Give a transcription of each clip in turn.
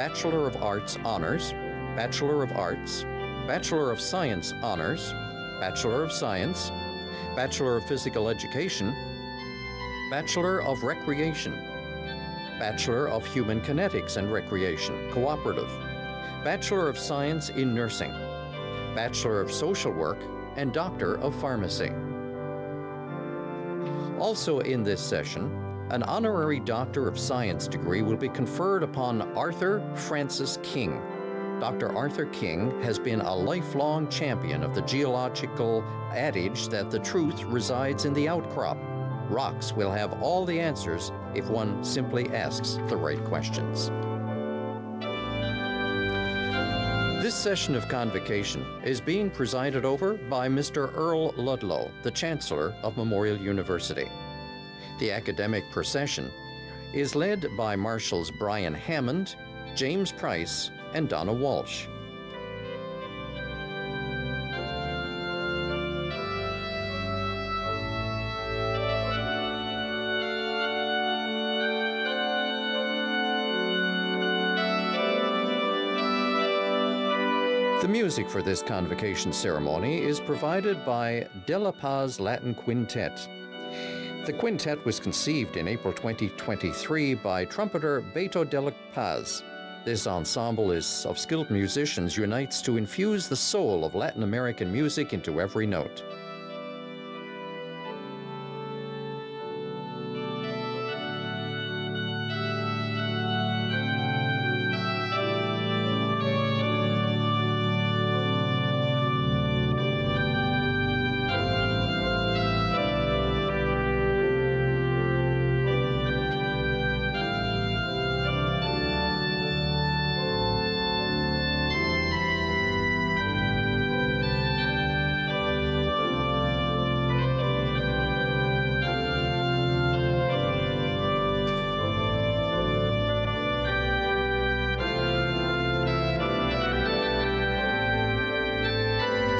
Bachelor of Arts Honors, Bachelor of Arts, Bachelor of Science Honors, Bachelor of Science, Bachelor of Physical Education, Bachelor of Recreation, Bachelor of Human Kinetics and Recreation, Cooperative, Bachelor of Science in Nursing, Bachelor of Social Work, and Doctor of Pharmacy. Also in this session, an honorary Doctor of Science degree will be conferred upon Arthur Francis King. Dr. Arthur King has been a lifelong champion of the geological adage that the truth resides in the outcrop. Rocks will have all the answers if one simply asks the right questions. This session of Convocation is being presided over by Mr. Earl Ludlow, the Chancellor of Memorial University. The academic procession is led by Marshals Brian Hammond, James Price, and Donna Walsh. The music for this convocation ceremony is provided by De La Paz Latin Quintet. The quintet was conceived in April 2023 by trumpeter Beto de la Paz. This ensemble of skilled musicians unites to infuse the soul of Latin American music into every note.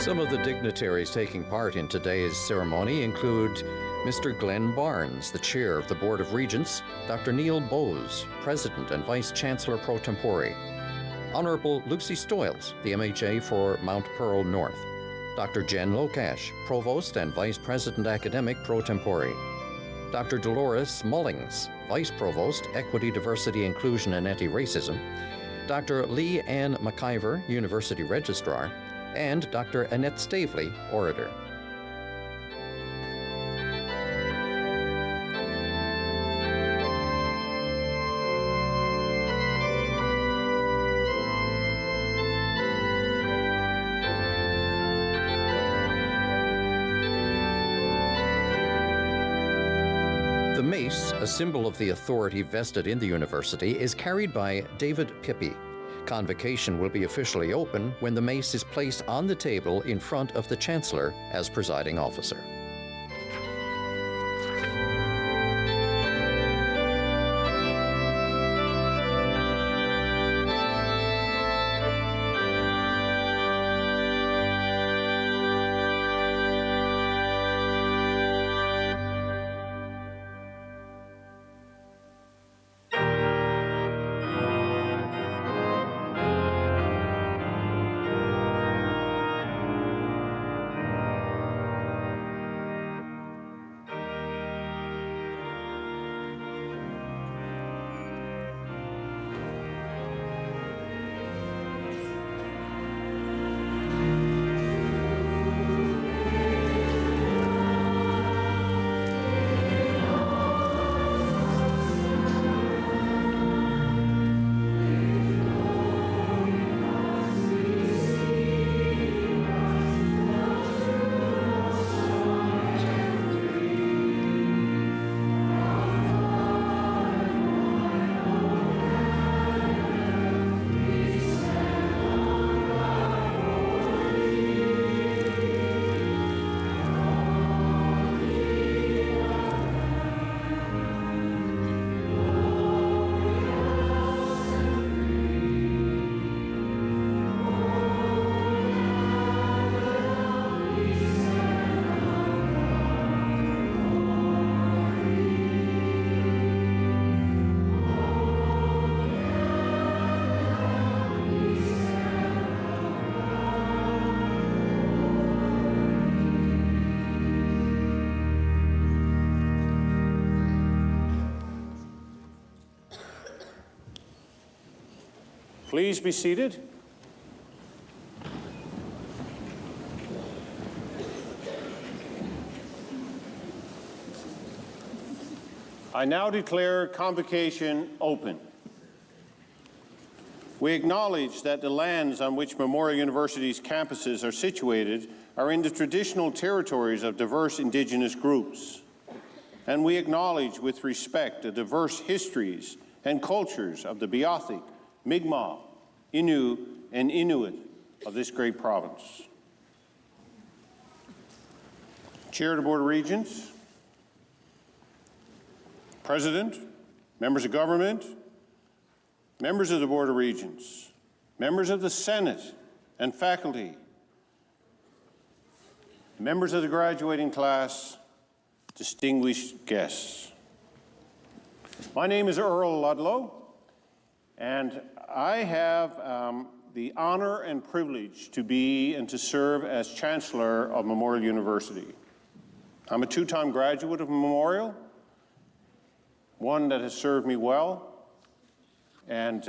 Some of the dignitaries taking part in today's ceremony include Mr. Glenn Barnes, the Chair of the Board of Regents, Dr. Neil Bowes, President and Vice Chancellor Pro Tempore, Honorable Lucy Stoyles, the MHA for Mount Pearl North, Dr. Jen Lokash, Provost and Vice President Academic Pro Tempore, Dr. Dolores Mullings, Vice Provost, Equity, Diversity, Inclusion, and Anti-Racism, Dr. Lee Ann McIver, University Registrar, and Dr. Annette Stavely, Orator. The mace, a symbol of the authority vested in the university, is carried by David Pippi. Convocation will be officially open when the mace is placed on the table in front of the Chancellor as presiding officer. Please be seated. I now declare Convocation open. We acknowledge that the lands on which Memorial University's campuses are situated are in the traditional territories of diverse Indigenous groups. And we acknowledge with respect the diverse histories and cultures of the Beothuk, Mi'kmaq, Innu, and Inuit of this great province. Chair of the Board of Regents, President, members of government, members of the Board of Regents, members of the Senate and faculty, members of the graduating class, distinguished guests. My name is Earl Ludlow, and I have the honor and privilege to be and to serve as Chancellor of Memorial University. I'm a two-time graduate of Memorial, one that has served me well, and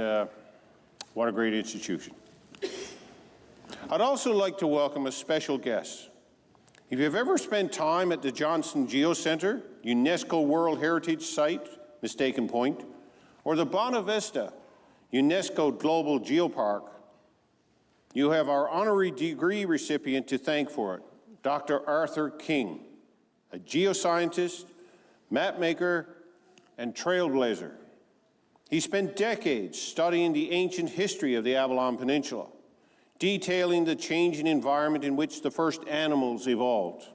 what a great institution. I'd also like to welcome a special guest. If you've ever spent time at the Johnson Geocenter, UNESCO World Heritage Site, Mistaken Point, or the Bonavista Vista, UNESCO Global Geopark, you have our honorary degree recipient to thank for it, Dr. Arthur King, a geoscientist, mapmaker, and trailblazer. He spent decades studying the ancient history of the Avalon Peninsula, detailing the changing environment in which the first animals evolved.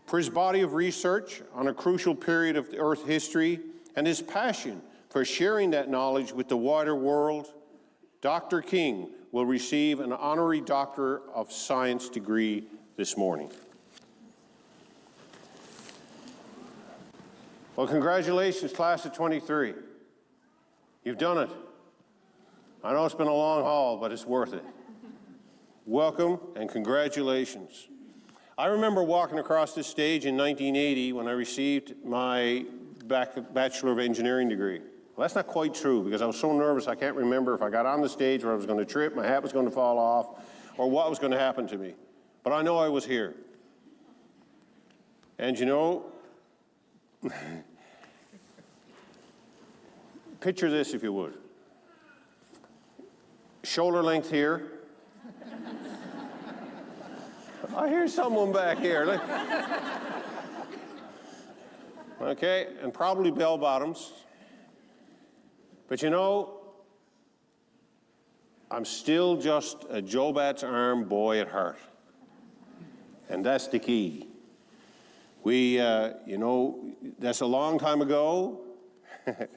For his body of research on a crucial period of Earth history and his passion for sharing that knowledge with the wider world, Dr. King will receive an honorary Doctor of Science degree this morning. Well, congratulations, class of 23. You've done it. I know it's been a long haul, but it's worth it. Welcome and congratulations. I remember walking across this stage in 1980 when I received my Bachelor of Engineering degree. Well, that's not quite true because I was so nervous I can't remember if I got on the stage or I was going to trip, my hat was going to fall off, or what was going to happen to me. But I know I was here. And you know, picture this if you would. Shoulder length here. I hear someone back here. Okay, and probably bell bottoms. But you know, I'm still just a Joe Bat's arm boy at heart. And that's the key. We, you know, that's a long time ago. A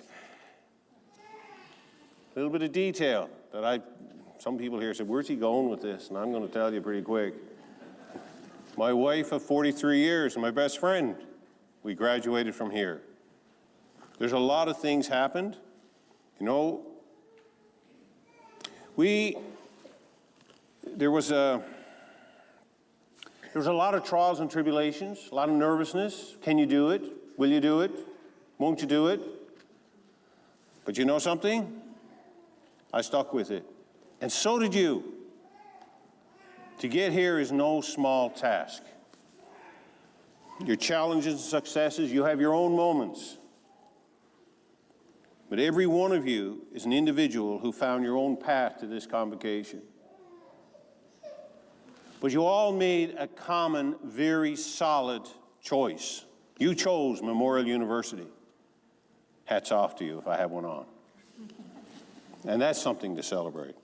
little bit of detail that some people here said, where's he going with this? And I'm going to tell you pretty quick. My wife of 43 years and my best friend, we graduated from here. There's a lot of things happened. You know, there was a lot of trials and tribulations, a lot of nervousness. Can you do it? Will you do it? Won't you do it? But you know something? I stuck with it. And so did you. To get here is no small task. Your challenges and successes, you have your own moments. But every one of you is an individual who found your own path to this convocation. But you all made a common, very solid choice. You chose Memorial University. Hats off to you if I have one on. And that's something to celebrate.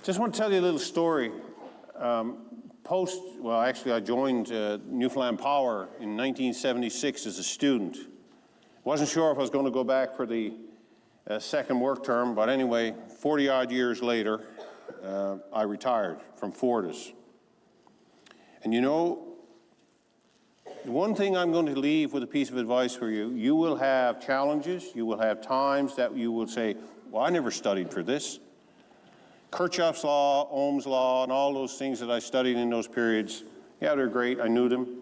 Just want to tell you a little story. Well, actually, I joined Newfoundland Power in 1976 as a student. Wasn't sure if I was going to go back for the second work term, but anyway, 40-odd years later, I retired from Fortis. And you know, the one thing I'm going to leave with a piece of advice for you, you will have challenges, you will have times that you will say, well, I never studied for this. Kirchhoff's law, Ohm's law, and all those things that I studied in those periods, yeah, they're great, I knew them.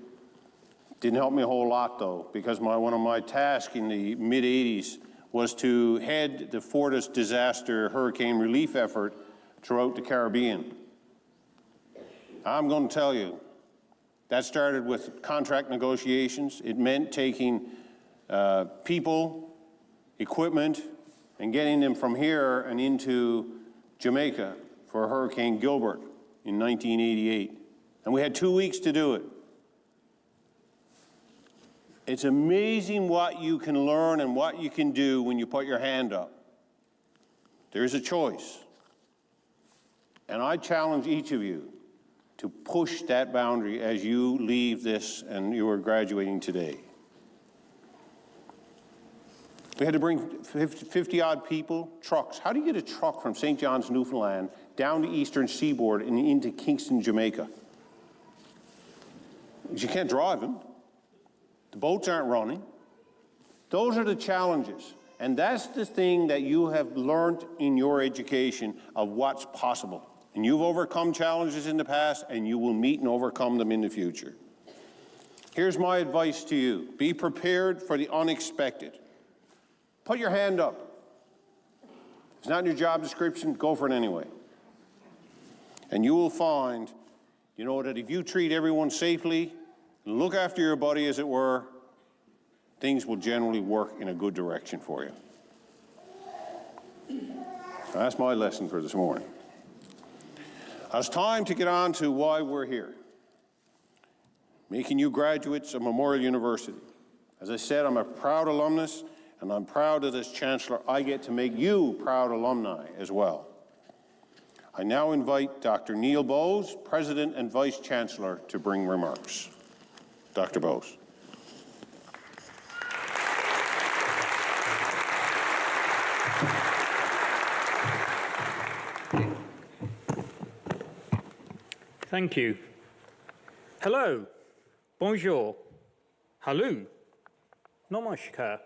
Didn't help me a whole lot though, because one of my tasks in the mid-80s was to head the Fortis disaster hurricane relief effort throughout the Caribbean. I'm going to tell you, that started with contract negotiations. It meant taking people, equipment, and getting them from here and into Jamaica for Hurricane Gilbert in 1988. And we had 2 weeks to do it. It's amazing what you can learn and what you can do when you put your hand up. There's a choice. And I challenge each of you to push that boundary as you leave this and you are graduating today. We had to bring 50-odd people, trucks. How do you get a truck from St. John's, Newfoundland, down the eastern seaboard and into Kingston, Jamaica? Because you can't drive them. The boats aren't running. Those are the challenges. And that's the thing that you have learned in your education of what's possible. And you've overcome challenges in the past, and you will meet and overcome them in the future. Here's my advice to you. Be prepared for the unexpected. Put your hand up. If it's not in your job description, go for it anyway. And you will find, you know, that if you treat everyone safely, look after your buddy, as it were, things will generally work in a good direction for you. That's my lesson for this morning. Now it's time to get on to why we're here. Making you graduates of Memorial University. As I said, I'm a proud alumnus, and I'm proud that as Chancellor, I get to make you proud alumni as well. I now invite Dr. Neil Bowes, President and Vice Chancellor, to bring remarks. Dr. Bowes. Thank you. Hello, bonjour, halu, namaskar,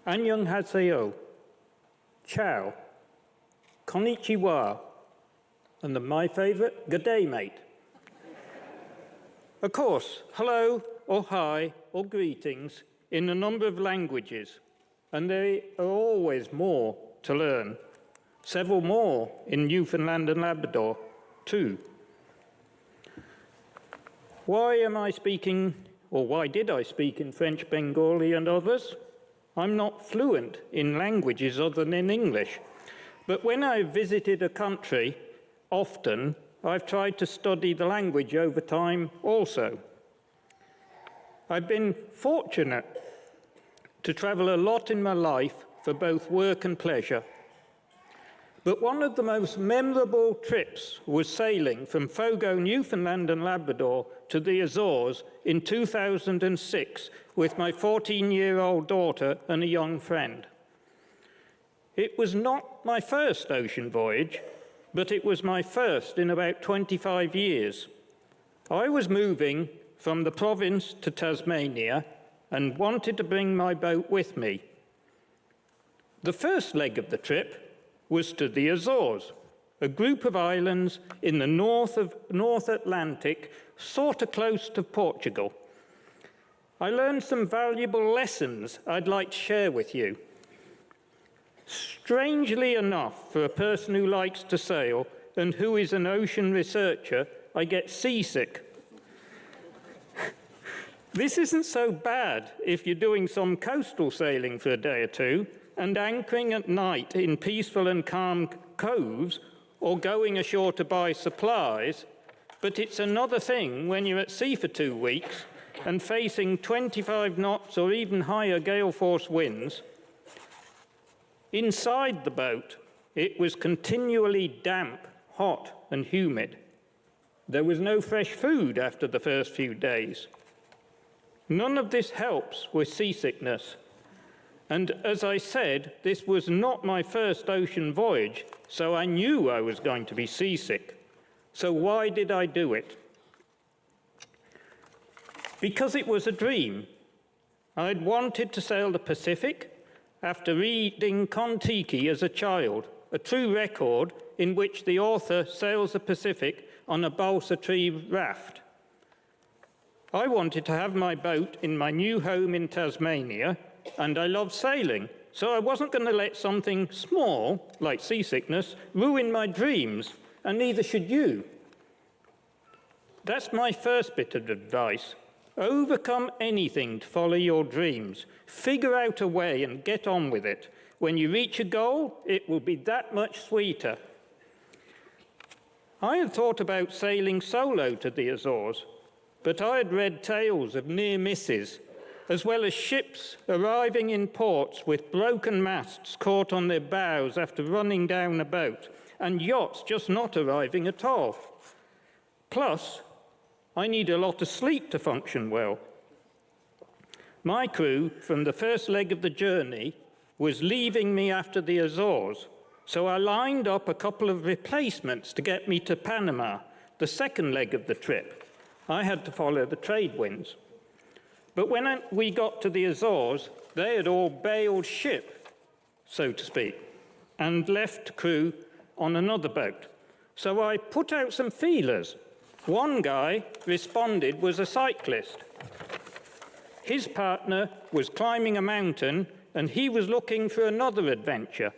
annyeonghaseyo, ciao, konnichiwa, and my favorite, good day, mate. Of course, hello or hi or greetings in a number of languages, and there are always more to learn. Several more in Newfoundland and Labrador, too. Why am I speaking, or why did I speak in French, Bengali, and others? I'm not fluent in languages other than English, but when I've visited a country, often I've tried to study the language over time also. I've been fortunate to travel a lot in my life for both work and pleasure. But one of the most memorable trips was sailing from Fogo, Newfoundland and Labrador to the Azores in 2006 with my 14-year-old daughter and a young friend. It was not my first ocean voyage, but it was my first in about 25 years. I was moving from the province to Tasmania and wanted to bring my boat with me. The first leg of the trip was to the Azores, a group of islands in the North Atlantic, sort of close to Portugal. I learned some valuable lessons I'd like to share with you. Strangely enough, for a person who likes to sail and who is an ocean researcher, I get seasick. This isn't so bad if you're doing some coastal sailing for a day or two and anchoring at night in peaceful and calm coves or going ashore to buy supplies, but it's another thing when you're at sea for 2 weeks and facing 25 knots or even higher gale force winds. Inside the boat, it was continually damp, hot, and humid. There was no fresh food after the first few days. None of this helps with seasickness. And as I said, this was not my first ocean voyage, so I knew I was going to be seasick. So why did I do it? Because it was a dream. I'd wanted to sail the Pacific after reading Kon-Tiki as a child, a true record in which the author sails the Pacific on a balsa tree raft. I wanted to have my boat in my new home in Tasmania, and I love sailing, so I wasn't going to let something small, like seasickness, ruin my dreams, and neither should you. That's my first bit of advice. Overcome anything to follow your dreams. Figure out a way and get on with it. When you reach a goal, it will be that much sweeter. I had thought about sailing solo to the Azores, but I had read tales of near misses, as well as ships arriving in ports with broken masts caught on their bows after running down a boat, and yachts just not arriving at all. Plus, I need a lot of sleep to function well. My crew, from the first leg of the journey, was leaving me after the Azores, so I lined up a couple of replacements to get me to Panama, the second leg of the trip. I had to follow the trade winds. But when we got to the Azores, they had all bailed ship, so to speak, and left crew on another boat. So I put out some feelers. One guy responded was a cyclist. His partner was climbing a mountain, and he was looking for another adventure.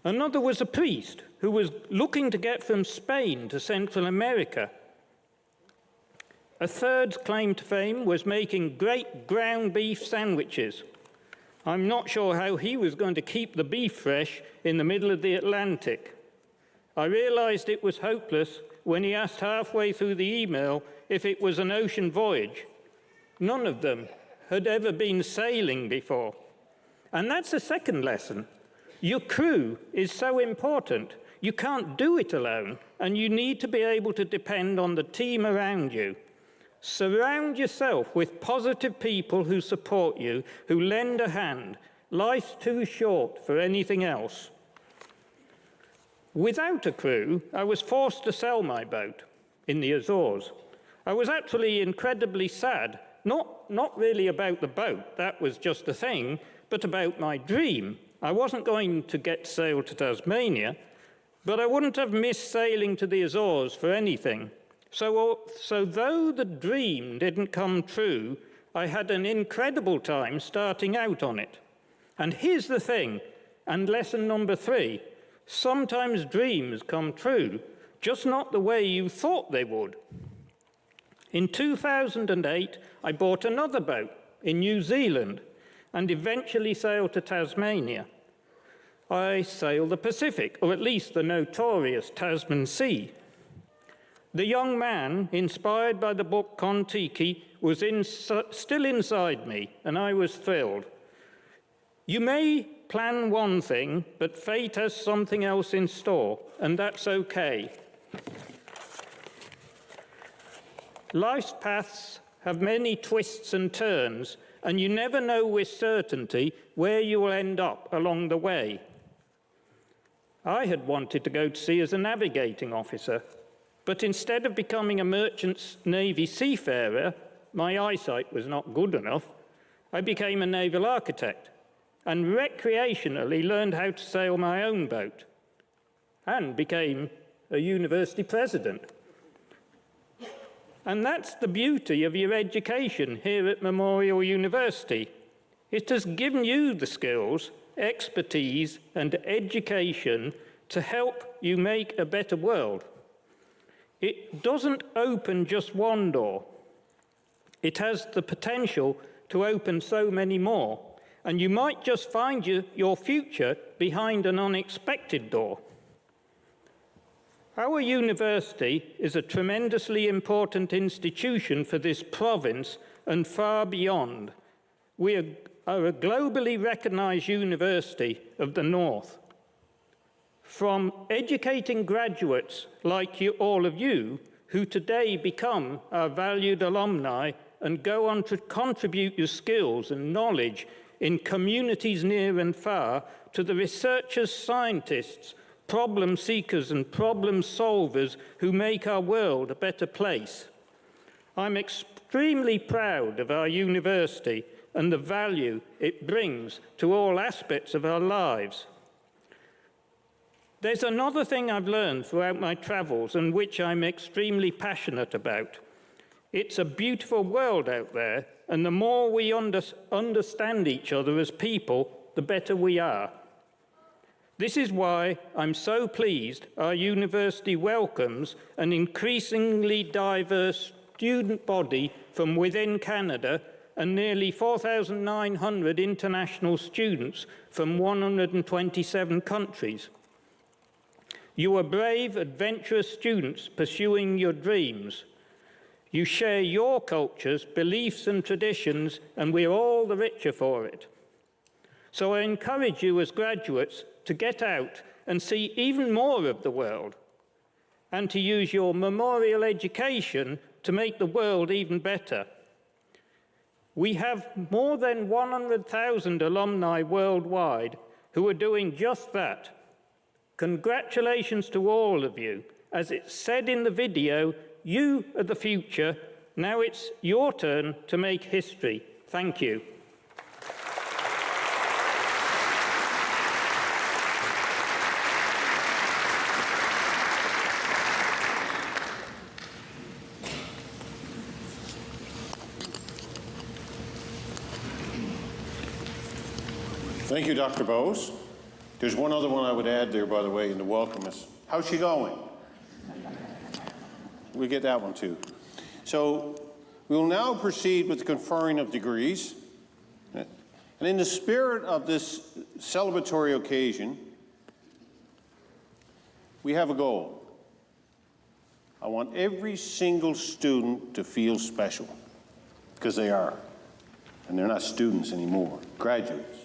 Another was a priest who was looking to get from Spain to Central America. A third's claim to fame was making great ground beef sandwiches. I'm not sure how he was going to keep the beef fresh in the middle of the Atlantic. I realized it was hopeless when he asked halfway through the email if it was an ocean voyage. None of them had ever been sailing before. And that's the second lesson. Your crew is so important. You can't do it alone, and you need to be able to depend on the team around you. Surround yourself with positive people who support you, who lend a hand. Life's too short for anything else. Without a crew, I was forced to sell my boat in the Azores. I was actually incredibly sad, not really about the boat, that was just a thing, but about my dream. I wasn't going to get sailed to Tasmania, but I wouldn't have missed sailing to the Azores for anything. So though the dream didn't come true, I had an incredible time starting out on it. And here's the thing, and lesson number 3, sometimes dreams come true, just not the way you thought they would. In 2008, I bought another boat in New Zealand and eventually sailed to Tasmania. I sailed the Pacific, or at least the notorious Tasman Sea. The young man, inspired by the book Kon-Tiki, was still inside me, and I was thrilled. You may plan one thing, but fate has something else in store, and that's okay. Life's paths have many twists and turns, and you never know with certainty where you will end up along the way. I had wanted to go to sea as a navigating officer, but instead of becoming a merchant navy seafarer, my eyesight was not good enough, I became a naval architect and recreationally learned how to sail my own boat and became a university president. And that's the beauty of your education here at Memorial University. It has given you the skills, expertise, and education to help you make a better world. It doesn't open just one door. It has the potential to open so many more, and you might just find your future behind an unexpected door. Our university is a tremendously important institution for this province and far beyond. We are a globally recognized university of the North. From educating graduates like all of you, who today become our valued alumni and go on to contribute your skills and knowledge in communities near and far, to the researchers, scientists, problem seekers and problem solvers who make our world a better place. I'm extremely proud of our university and the value it brings to all aspects of our lives. There's another thing I've learned throughout my travels and which I'm extremely passionate about. It's a beautiful world out there, and the more we understand each other as people, the better we are. This is why I'm so pleased our university welcomes an increasingly diverse student body from within Canada and nearly 4,900 international students from 127 countries. You are brave, adventurous students pursuing your dreams. You share your cultures, beliefs and traditions, and we're all the richer for it. So I encourage you as graduates to get out and see even more of the world, and to use your memorial education to make the world even better. We have more than 100,000 alumni worldwide who are doing just that. Congratulations to all of you. As it's said in the video, you are the future. Now it's your turn to make history. Thank you. Thank you, Dr. Bowes. There's one other one I would add there, by the way, in the welcome is, how's she going? We get that one too. So we will now proceed with the conferring of degrees. And in the spirit of this celebratory occasion, we have a goal. I want every single student to feel special, because they are. And they're not students anymore, graduates.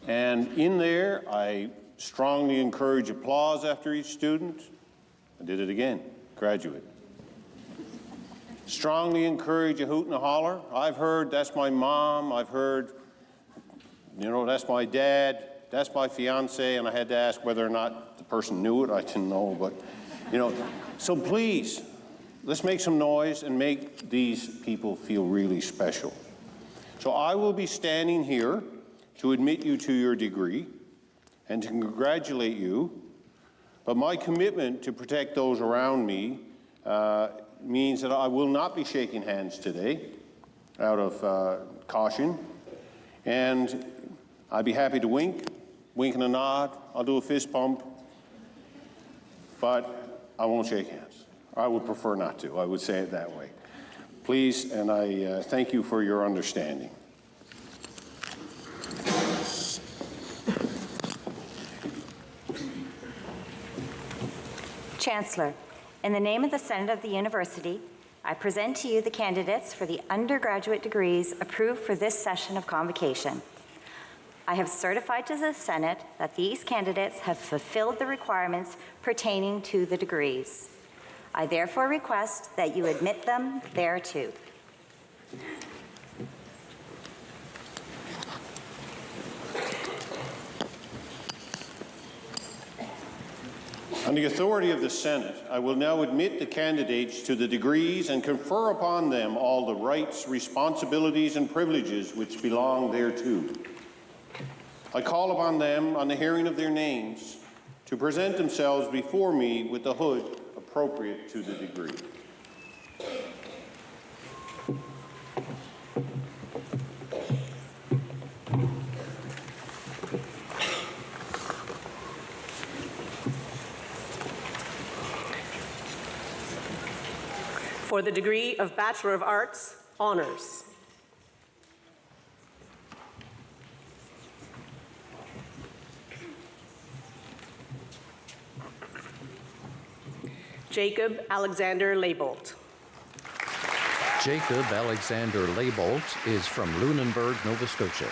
And in there, I strongly encourage applause after each student. I did it again, graduate. Strongly encourage a hoot and a holler. I've heard, that's my mom. I've heard, you know, that's my dad. That's my fiance. And I had to ask whether or not the person knew it. I didn't know, but, you know. So please, let's make some noise and make these people feel really special. So I will be standing here to admit you to your degree and to congratulate you, but my commitment to protect those around me means that I will not be shaking hands today out of caution, and I'd be happy to wink and a nod, I'll do a fist bump, but I won't shake hands. I would prefer not to, I would say it that way. Please, and I thank you for your understanding. Chancellor, in the name of the Senate of the University, I present to you the candidates for the undergraduate degrees approved for this session of Convocation. I have certified to the Senate that these candidates have fulfilled the requirements pertaining to the degrees. I therefore request that you admit them thereto. On the authority of the Senate, I will now admit the candidates to the degrees and confer upon them all the rights, responsibilities, and privileges which belong thereto. I call upon them, on the hearing of their names, to present themselves before me with the hood appropriate to the degree. For the degree of Bachelor of Arts, Honors. Jacob Alexander Leibold. Jacob Alexander Leibold is from Lunenburg, Nova Scotia.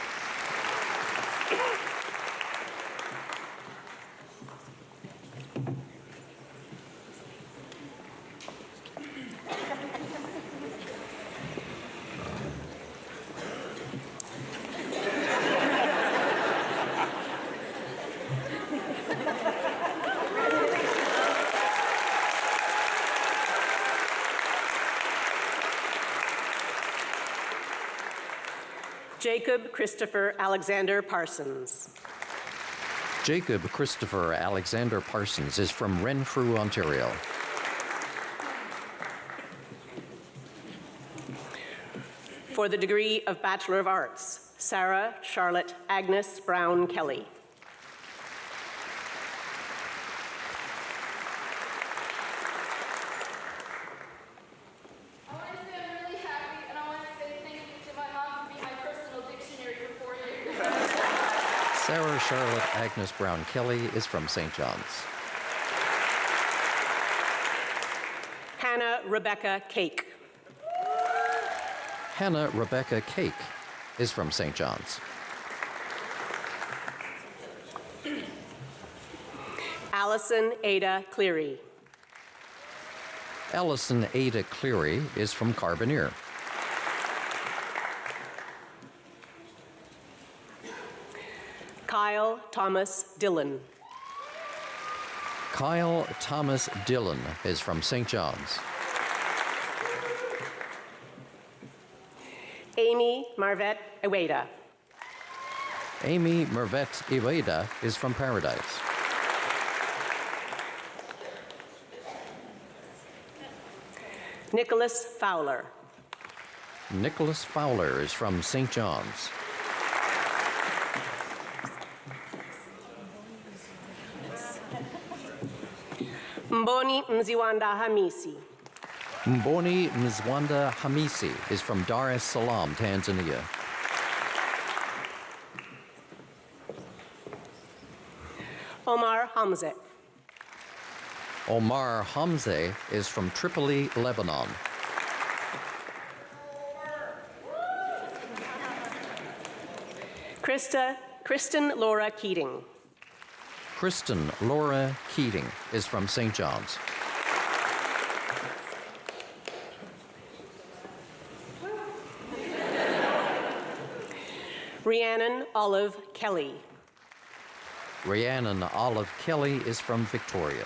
Jacob Christopher Alexander Parsons. Jacob Christopher Alexander Parsons is from Renfrew, Ontario. for the degree of Bachelor of Arts, Sarah Charlotte Agnes Brown Kelly. I want to say I'm really happy, and I want to say thank you to my mom for being my personal dictionary for 4 years. Sarah Charlotte Agnes Brown Kelly is from St. John's. Hannah Rebecca Cake. Hannah Rebecca Cake is from St. John's. Allison Ada Cleary. Allison Ada Cleary is from Carbonear. Kyle Thomas Dillon. Kyle Thomas Dillon is from St. John's. Amy Marvette Iweda. Amy Mervet Iweda is from Paradise. Nicholas Fowler. Nicholas Fowler is from St. John's. Mboni Mziwanda Hamisi. Mboni Mzwanda Hamisi is from Dar es Salaam, Tanzania. Omar Hamze. Omar Hamze is from Tripoli, Lebanon. Kristen Laura Keating. Kristen Laura Keating is from St. John's. Rhiannon Olive Kelly. Rhiannon Olive Kelly is from Victoria.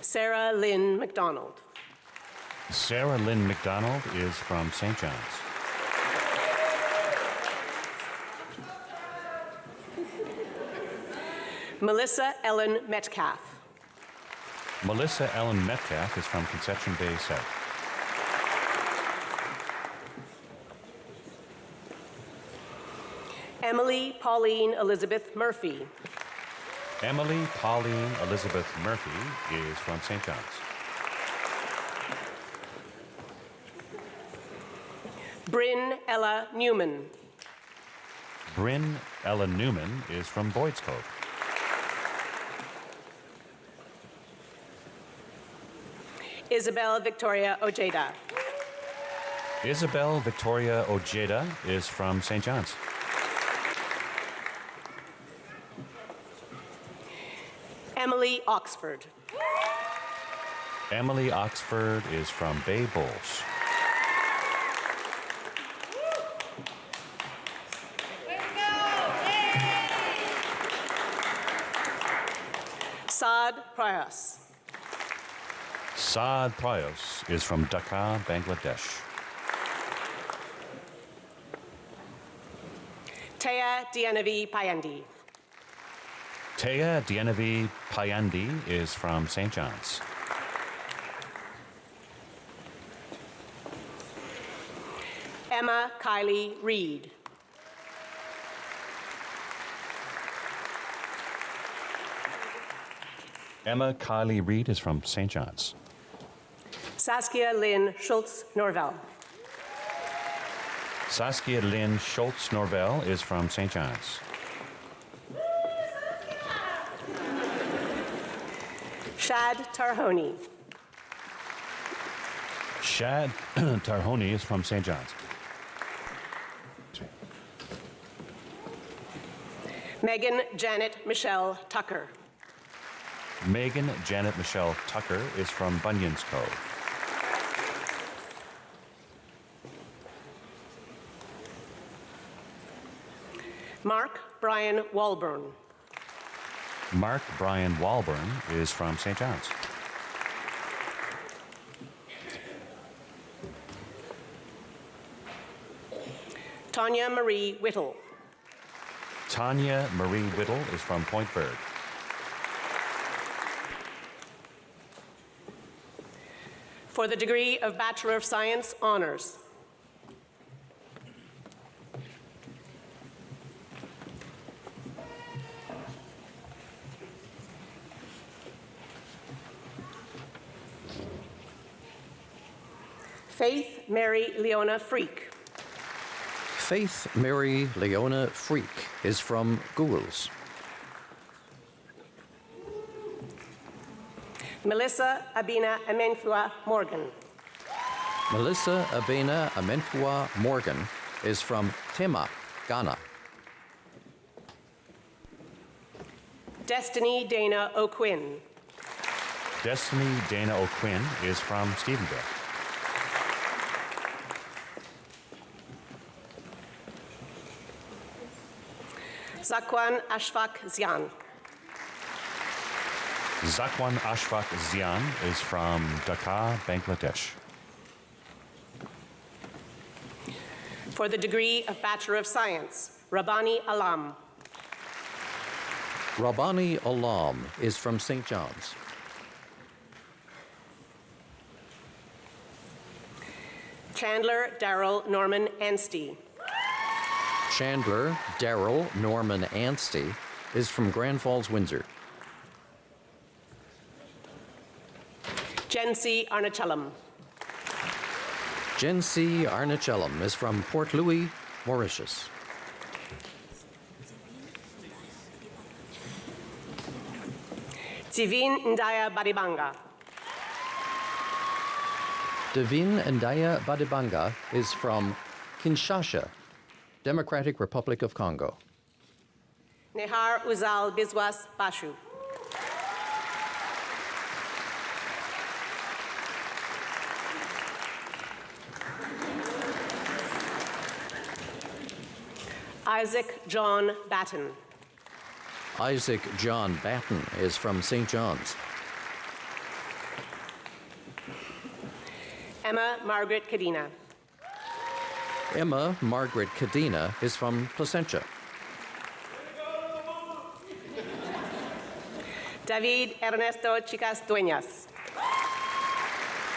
Sarah Lynn McDonald. Sarah Lynn McDonald is from St. John's. Melissa Ellen Metcalf. Melissa Ellen Metcalf is from Conception Bay South. Emily Pauline Elizabeth Murphy. Emily Pauline Elizabeth Murphy is from St. John's. Bryn Ella Newman. Bryn Ella Newman is from Boyd's Cove. Isabel Victoria Ojeda. Isabel Victoria Ojeda is from St. John's. Emily Oxford. Emily Oxford is from Bay Bulls. Saad Prayas. Saad Prayos is from Dhaka, Bangladesh. Taya Dianavi Payandi. Taya Dianavi Payandi is from St. John's. Emma Kylie Reed. Emma Kylie Reed is from St. John's. Saskia Lynn Schultz Norvell. Saskia Lynn Schultz Norvell is from St. John's. Shad Tarhoni. Shad Tarhoni is from St. John's. Megan Janet Michelle Tucker. Megan Janet Michelle Tucker is from Bunyan's Cove. Mark Brian Walburn. Mark Brian Walburn is from St. John's. Tanya Marie Whittle. Tanya Marie Whittle is from Point Bird. For the degree of Bachelor of Science Honors. Faith Mary Leona Freak. Faith Mary Leona Freak is from Googles. Melissa Abina Amenfua Morgan. Melissa Abena Amenfua Morgan is from Tema, Ghana. Destiny Dana O'Quinn. Destiny Dana O'Quinn is from Stephenville. Zakwan Ashfaq Zian. Zakwan Ashfaq Zian is from Dhaka, Bangladesh. For the degree of Bachelor of Science, Rabbani Alam. Rabbani Alam is from St. John's. Chandler Darrell Norman Anstey. Chandler Darrell Norman Anstey is from Grand Falls, Windsor. Jency Arnachelam. Jency Arnachelam is from Port Louis, Mauritius. Tivin Ndaya Badibanga. Devin Ndaya Badibanga is from Kinshasa, Democratic Republic of Congo. Nehar Uzal Biswas Bashu. Isaac John Batten. Isaac John Batten is from St. John's. Emma Margaret Cadena. Emma Margaret Cadena is from Placentia. David Ernesto Chicas Dueñas.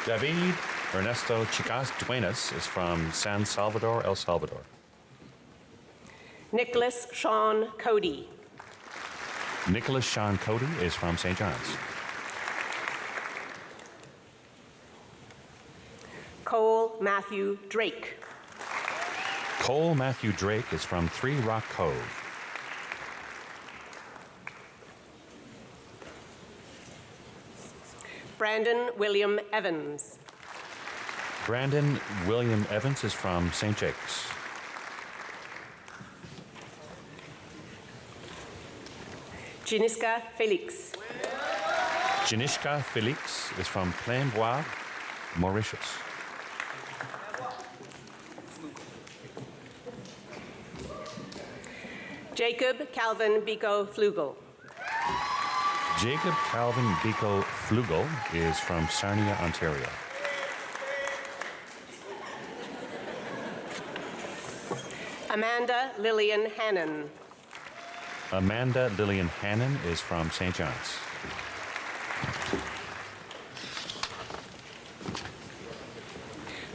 David Ernesto Chicas Duenas is from San Salvador, El Salvador. Nicholas Sean Cody. Nicholas Sean Cody is from St. John's. Cole Matthew Drake. Cole Matthew Drake is from Three Rock Cove. Brandon William Evans. Brandon William Evans is from St. Jake's. Jiniska Felix. Janishka Felix is from Plainbois, Mauritius. Jacob Calvin Biko Flugel. Jacob Calvin Biko Flugel is from Sarnia, Ontario. Amanda Lillian Hannon. Amanda Lillian Hannon is from St. John's.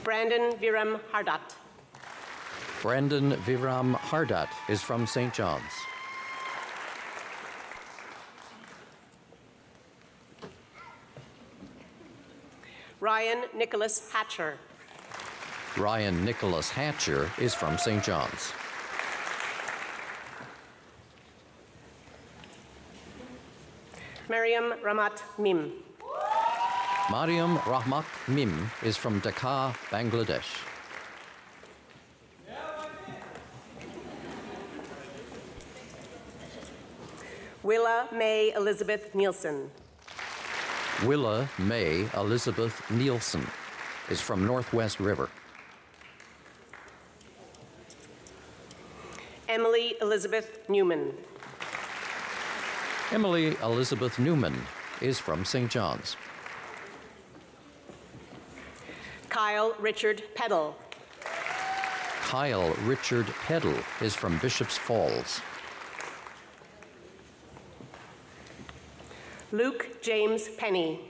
Brandon Viram Hardat. Brandon Viram Hardat is from St. John's. Ryan Nicholas Hatcher. Ryan Nicholas Hatcher is from St. John's. Mariam Ramat Mim. Mariam Rahmak Mim is from Dhaka, Bangladesh. Willa May Elizabeth Nielsen. Willa May Elizabeth Nielsen is from Northwest River. Emily Elizabeth Newman. Emily Elizabeth Newman is from St. John's. Kyle Richard Peddle. Kyle Richard Peddle is from Bishop's Falls. Luke James Penny.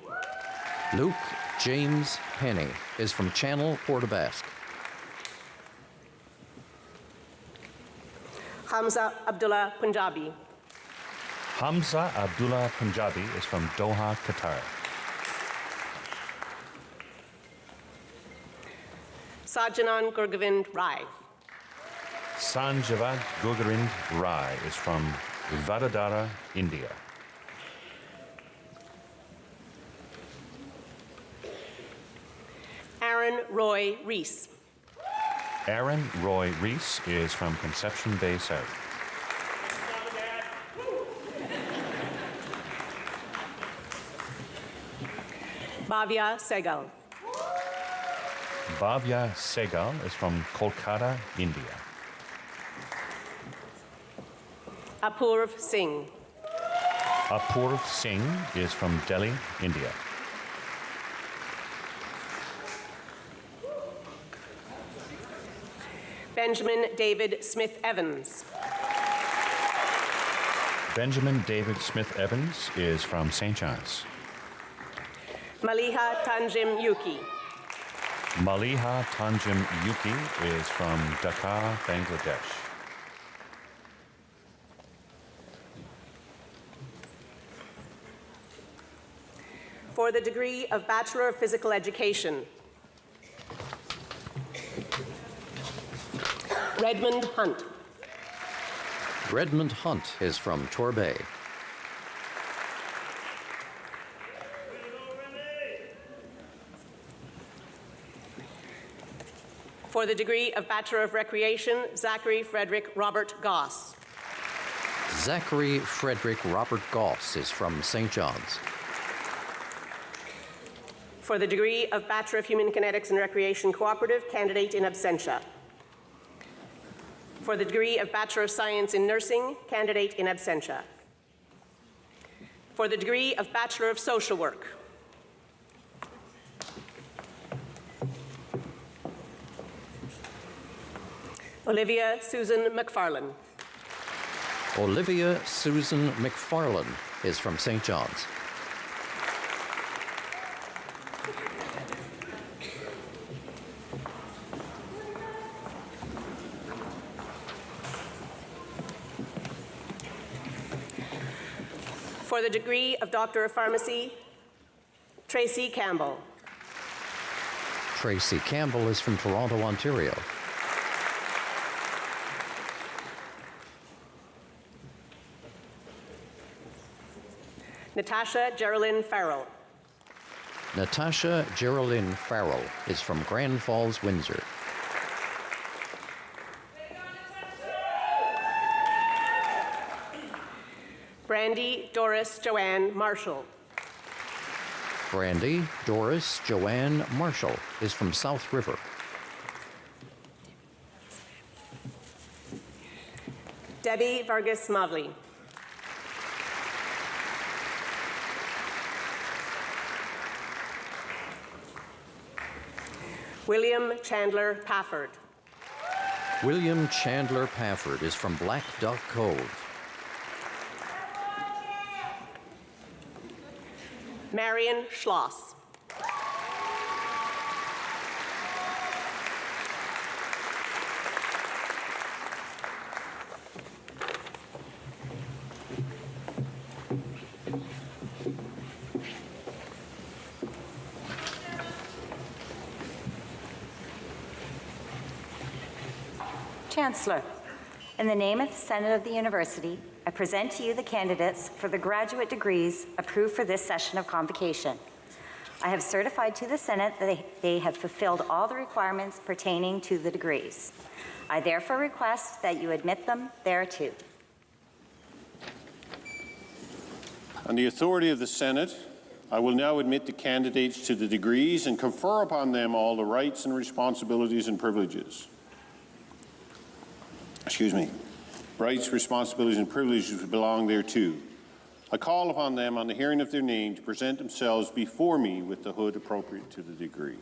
Luke James Penny is from Channel, Port aux Basques. Hamza Abdullah Punjabi. Hamza Abdullah Punjabi is from Doha, Qatar. Sajjanan Gurgovind Rai. Sanjavad Gurgarind Rai is from Vadodara, India. Aaron Roy Rees. Aaron Roy Rees is from Conception Bay South. Bhavya Segal. Bhavya Segal is from Kolkata, India. Apurv Singh. Apurv Singh is from Delhi, India. Benjamin David Smith Evans. Benjamin David Smith Evans is from St. John's. Maliha Tanjim Yuki. Maliha Tanjim Yuki is from Dhaka, Bangladesh. For the degree of Bachelor of Physical Education, Redmond Hunt. Redmond Hunt is from Torbay. For the degree of Bachelor of Recreation, Zachary Frederick Robert Goss. Zachary Frederick Robert Goss is from St. John's. For the degree of Bachelor of Human Kinetics and Recreation Cooperative, candidate in absentia. For the degree of Bachelor of Science in Nursing, candidate in absentia. For the degree of Bachelor of Social Work, Olivia Susan McFarlane. Olivia Susan McFarlane is from St. John's. For the degree of Doctor of Pharmacy, Tracy Campbell. Tracy Campbell is from Toronto, Ontario. Natasha Geraldine Farrell. Natasha Geraldine Farrell is from Grand Falls, Windsor. Brandy Doris Joanne Marshall. Brandy Doris Joanne Marshall is from South River. Debbie Vargas Mavli. William Chandler Pafford. William Chandler Pafford is from Black Duck Cove. Marion Schloss. Chancellor, in the name of the Senate of the University, I present to you the candidates for the graduate degrees approved for this session of Convocation. I have certified to the Senate that they have fulfilled all the requirements pertaining to the degrees. I therefore request that you admit them thereto. On the authority of the Senate, I will now admit the candidates to the degrees and confer upon them all the rights and responsibilities and privileges. Rights, responsibilities, and privileges belong thereto. I call upon them on the hearing of their name to present themselves before me with the hood appropriate to the degree.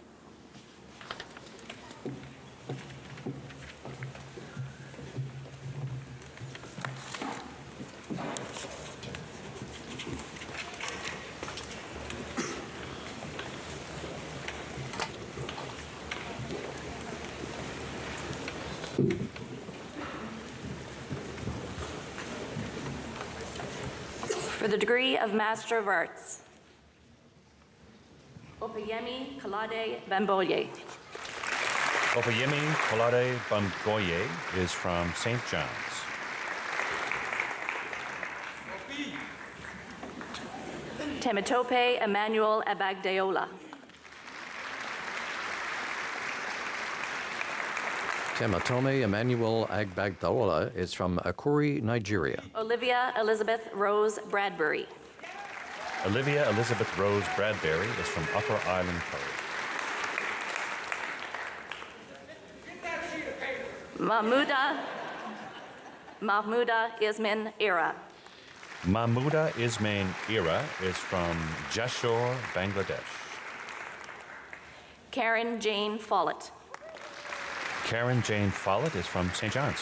For the degree of Master of Arts, Opeyemi Kalade Bamboye. Opeyemi Kolade Bamgoye is from St. John's. Temitope Emmanuel Abagdeola. Tematome Emmanuel Agbagdaola is from Akure, Nigeria. Olivia Elizabeth Rose Bradbury. Olivia Elizabeth Rose Bradbury is from Upper Island Cove. Mahmuda Ismin Ira. Mahmuda Ismain Ira is from Jashore, Bangladesh. Karen Jane Follett. Karen Jane Follett is from St. John's.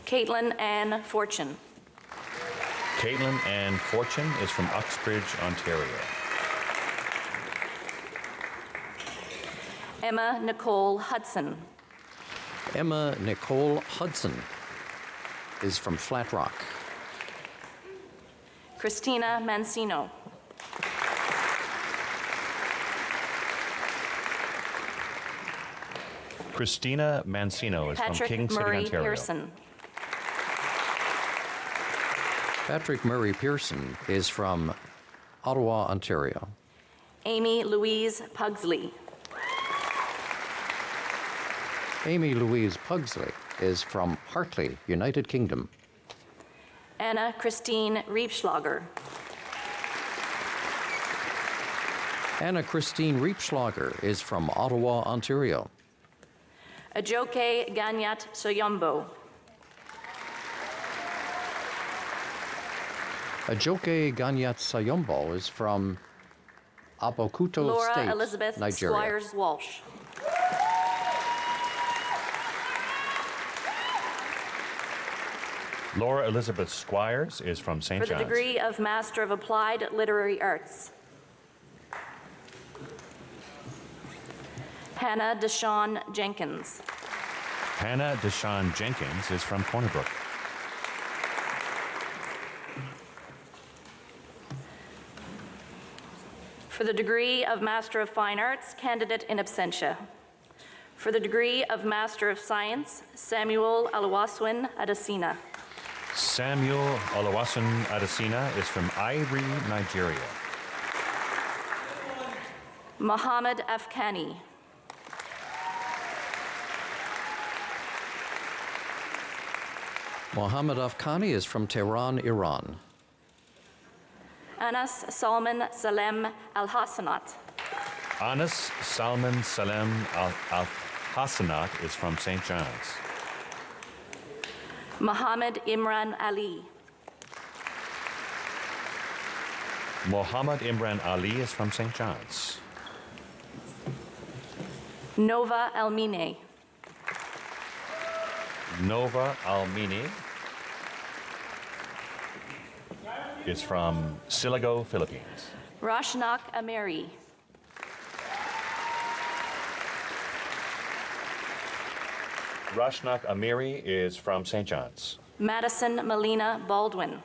Caitlin Ann Fortune. Caitlin Ann Fortune is from Uxbridge, Ontario. Emma Nicole Hudson. Emma Nicole Hudson is from Flat Rock. Christina Mancino. Christina Mancino is Patrick from King City, Murray Ontario. Pearson. Patrick Murray Pearson is from Ottawa, Ontario. Amy Louise Pugsley. Amy Louise Pugsley is from Hartley, United Kingdom. Anna Christine Riebschlager. Anna Christine Riepschlager is from Ottawa, Ontario. Ajoke Ganyat Soyombo. Ajoke Ganyat Sayombo is from Abokuto Laura State, Elizabeth Nigeria. Squires Walsh. Laura Elizabeth Squires is from St. For the John's. degree of Master of Applied Literary Arts. Hannah Deshawn Jenkins. Hannah Deshawn Jenkins is from Corner Brook. For the degree of Master of Fine Arts, candidate in absentia. For the degree of Master of Science, Samuel Alawaswin Adesina. Samuel Olawasun Adesina is from Ivory, Nigeria. Mohammed Afghani. Mohammed Afghani is from Tehran, Iran. Anas Salman Salem Al-Hassanat. Anas Salman Salem Al-Hassanat is from St. John's. Muhammad Imran Ali. Mohammed Imran Ali is from St. John's. Nova Almine. Nova Almini is from Siligo, Philippines. Rashnak Ameri. Rashnak Amiri is from St. John's. Madison Melina Baldwin.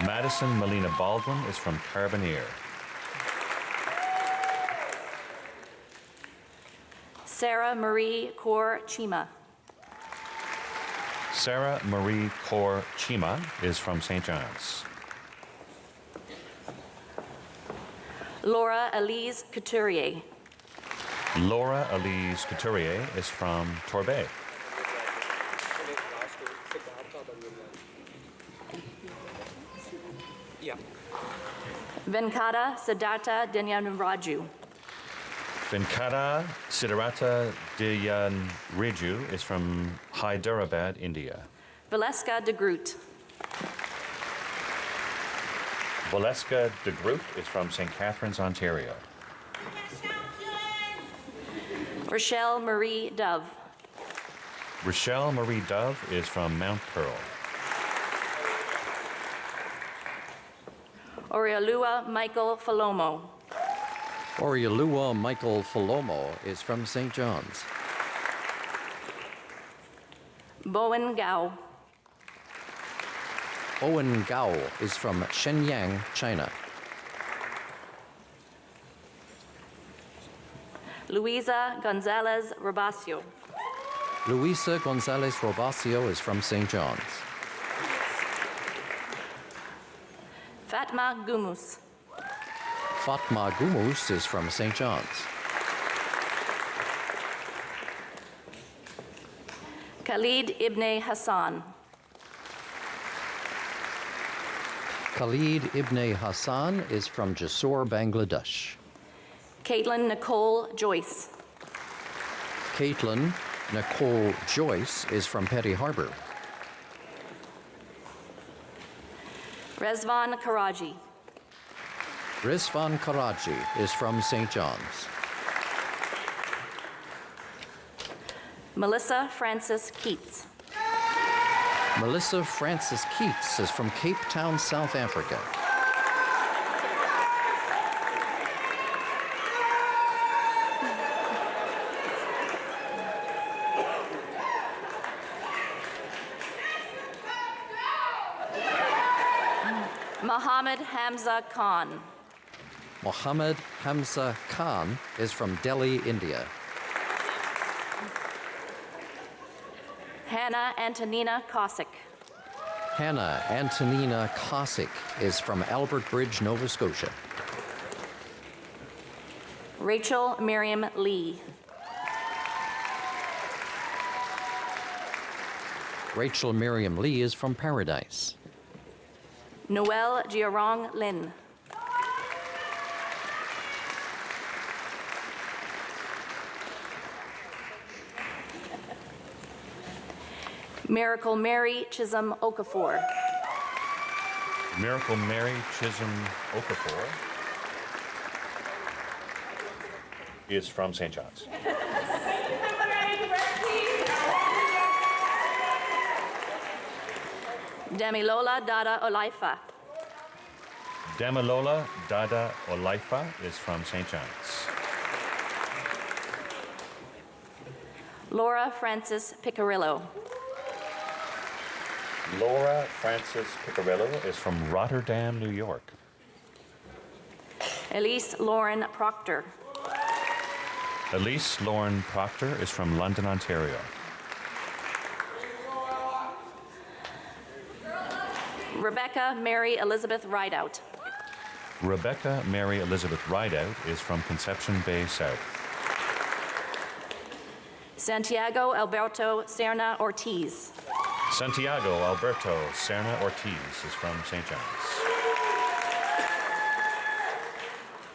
Madison Melina Baldwin is from Carbonear. Sarah Marie Kaur Chima. Sarah Marie Kaur Chima is from St. John's. Laura Elise Couturier. Laura Elise Couturier is from Torbay. Venkata Siddhartha Dinyanraju. Venkata Siddhartha Dinyanraju is from Hyderabad, India. Valeska de Groot. Valeska de Groot is from St. Catharines, Ontario. Rochelle Marie Dove. Rochelle Marie Dove is from Mount Pearl. Oriolua Michael Falomo. Oriolua Michael Falomo is from St. John's. Bowen Gao. Owen Gao is from Shenyang, China. Luisa Gonzalez Robacio. Luisa Gonzalez Robacio is from St. John's. Fatma Gumus. Fatma Gumus is from St. John's. Khalid Ibn Hassan. Khalid Ibn Hassan is from Jessore, Bangladesh. Caitlin Nicole Joyce. Caitlin Nicole Joyce is from Petty Harbor. Rezvan Karaji. Rizvan Karaji is from St. John's. Melissa Francis Keats. Melissa Francis Keats is from Cape Town, South Africa. Mohammed Hamza Khan. Mohammed Hamza Khan is from Delhi, India. Hannah Antonina Kosick. Hannah Antonina Kosick is from Albert Bridge, Nova Scotia. Rachel Miriam Lee. Rachel Miriam Lee is from Paradise. Noelle Giarong Lin. Miracle Mary Chisholm Okafor. Miracle Mary Chisholm Okafor is from St. John's. Demilola Dada Olaifa. Demilola Dada Olaifa is from St. John's. Laura Francis Picarillo. Laura Francis Picarillo is from Rotterdam, New York. Elise Lauren Proctor. Elise Lauren Proctor is from London, Ontario. Rebecca Mary Elizabeth Rideout. Rebecca Mary Elizabeth Rideout is from Conception Bay South. Santiago Alberto Serna Ortiz. Santiago Alberto Serna Ortiz is from St. John's.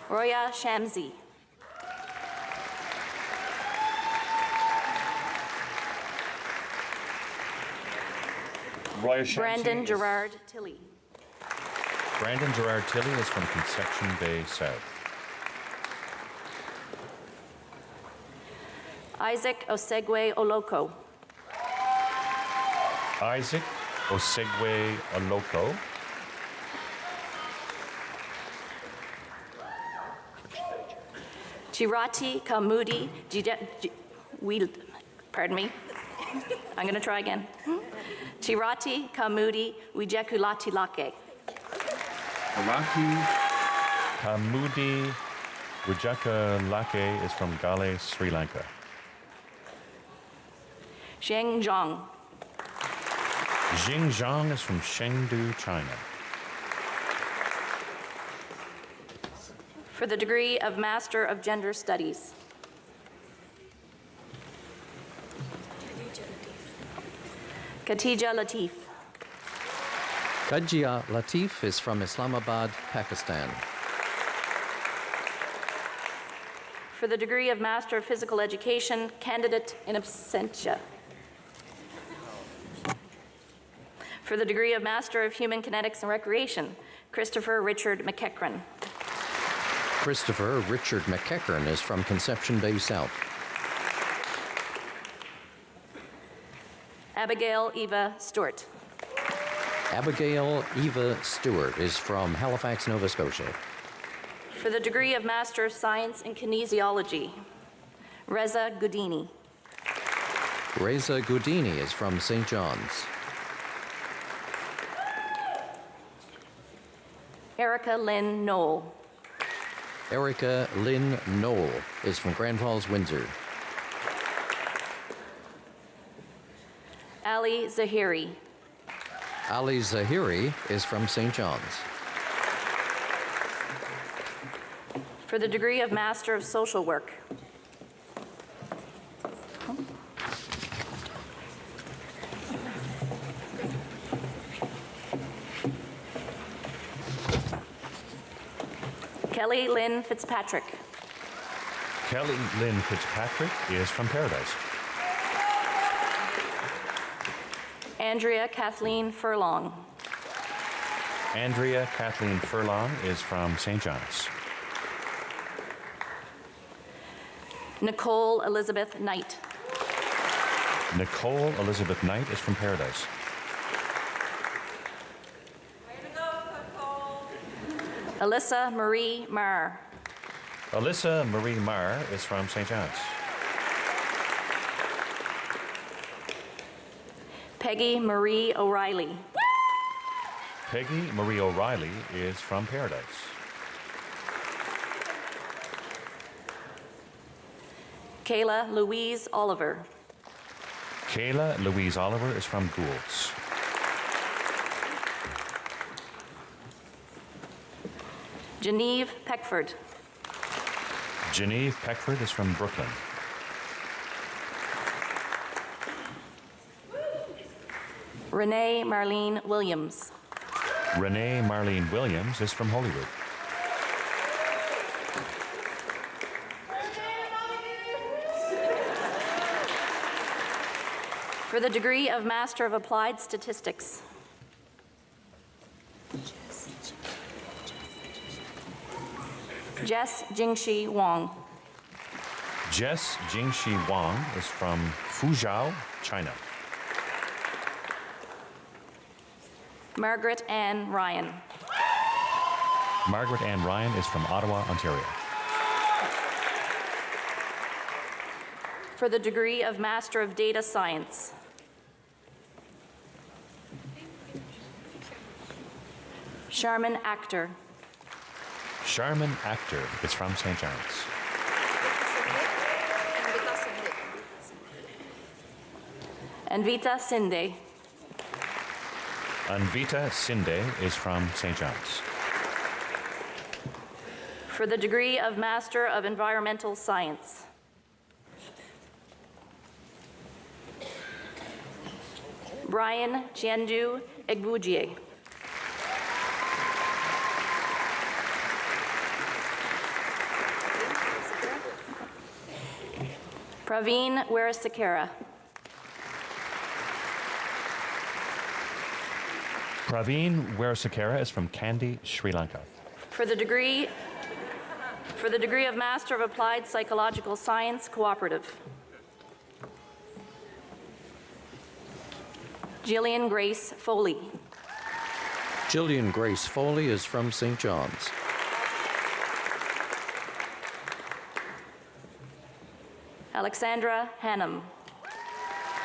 Roya Shamsi. Roy Shamsi Brandon is- Gerard Tilley. Brandon Gerard Tilley is from Conception Bay South. Isaac Osegwe Oloko. Isaac Osegwe Oloko Chirati Kamudi pardon me. I'm going to try again. Chirati Kamudi Wijekulati Lake. Kamudi Wijaka Lake is from Gale, Sri Lanka. Zheng Zhang. Jing Zhang is from Chengdu, China. For the degree of Master of Gender Studies. Khatija Latif. Kajia Latif is from Islamabad, Pakistan. For the degree of Master of Physical Education, candidate in absentia. For the degree of Master of Human Kinetics and Recreation, Christopher Richard McEachran. Christopher Richard McEachran is from Conception Bay South. Abigail Eva Stewart. Abigail Eva Stewart is from Halifax, Nova Scotia. For the degree of Master of Science in Kinesiology, Reza Goudini. Reza Goudini is from St. John's. Erica Lynn Knoll. Erica Lynn Knoll is from Grand Falls, Windsor. Ali Zahiri. Ali Zahiri is from St. John's. For the degree of Master of Social Work, Kelly Lynn Fitzpatrick. Kelly Lynn Fitzpatrick is from Paradise. Andrea Kathleen Furlong. Andrea Kathleen Furlong is from St. John's. Nicole Elizabeth Knight. Nicole Elizabeth Knight is from Paradise. Alyssa Marie Marr. Alyssa Marie Marr is from St. John's. Peggy Marie O'Reilly. Peggy Marie O'Reilly is from Paradise. Kayla Louise Oliver. Kayla Louise Oliver is from Goulds. Genevieve Peckford. Genevieve Peckford is from Brooklyn. Renee Marlene Williams. Renee Marlene Williams is from Holyrood. For the degree of Master of Applied Statistics, Jess Jingxi Wang. Jess Jingxi Wang is from Fuzhou, China. Margaret Ann Ryan. Margaret Ann Ryan is from Ottawa, Ontario. For the degree of Master of Data Science, Sharman Actor. Sharman Actor is from St. John's. Anvita Sinde. Anvita Sinde is from St. John's. For the degree of Master of Environmental Science, Brian Chiendu Egbujie. Praveen Werasekera. Praveen Werasekera is from Kandy, Sri Lanka. For the degree of Master of Applied Psychological Science, Cooperative, Jillian Grace Foley. Jillian Grace Foley is from St. John's. Alexandra Hannum.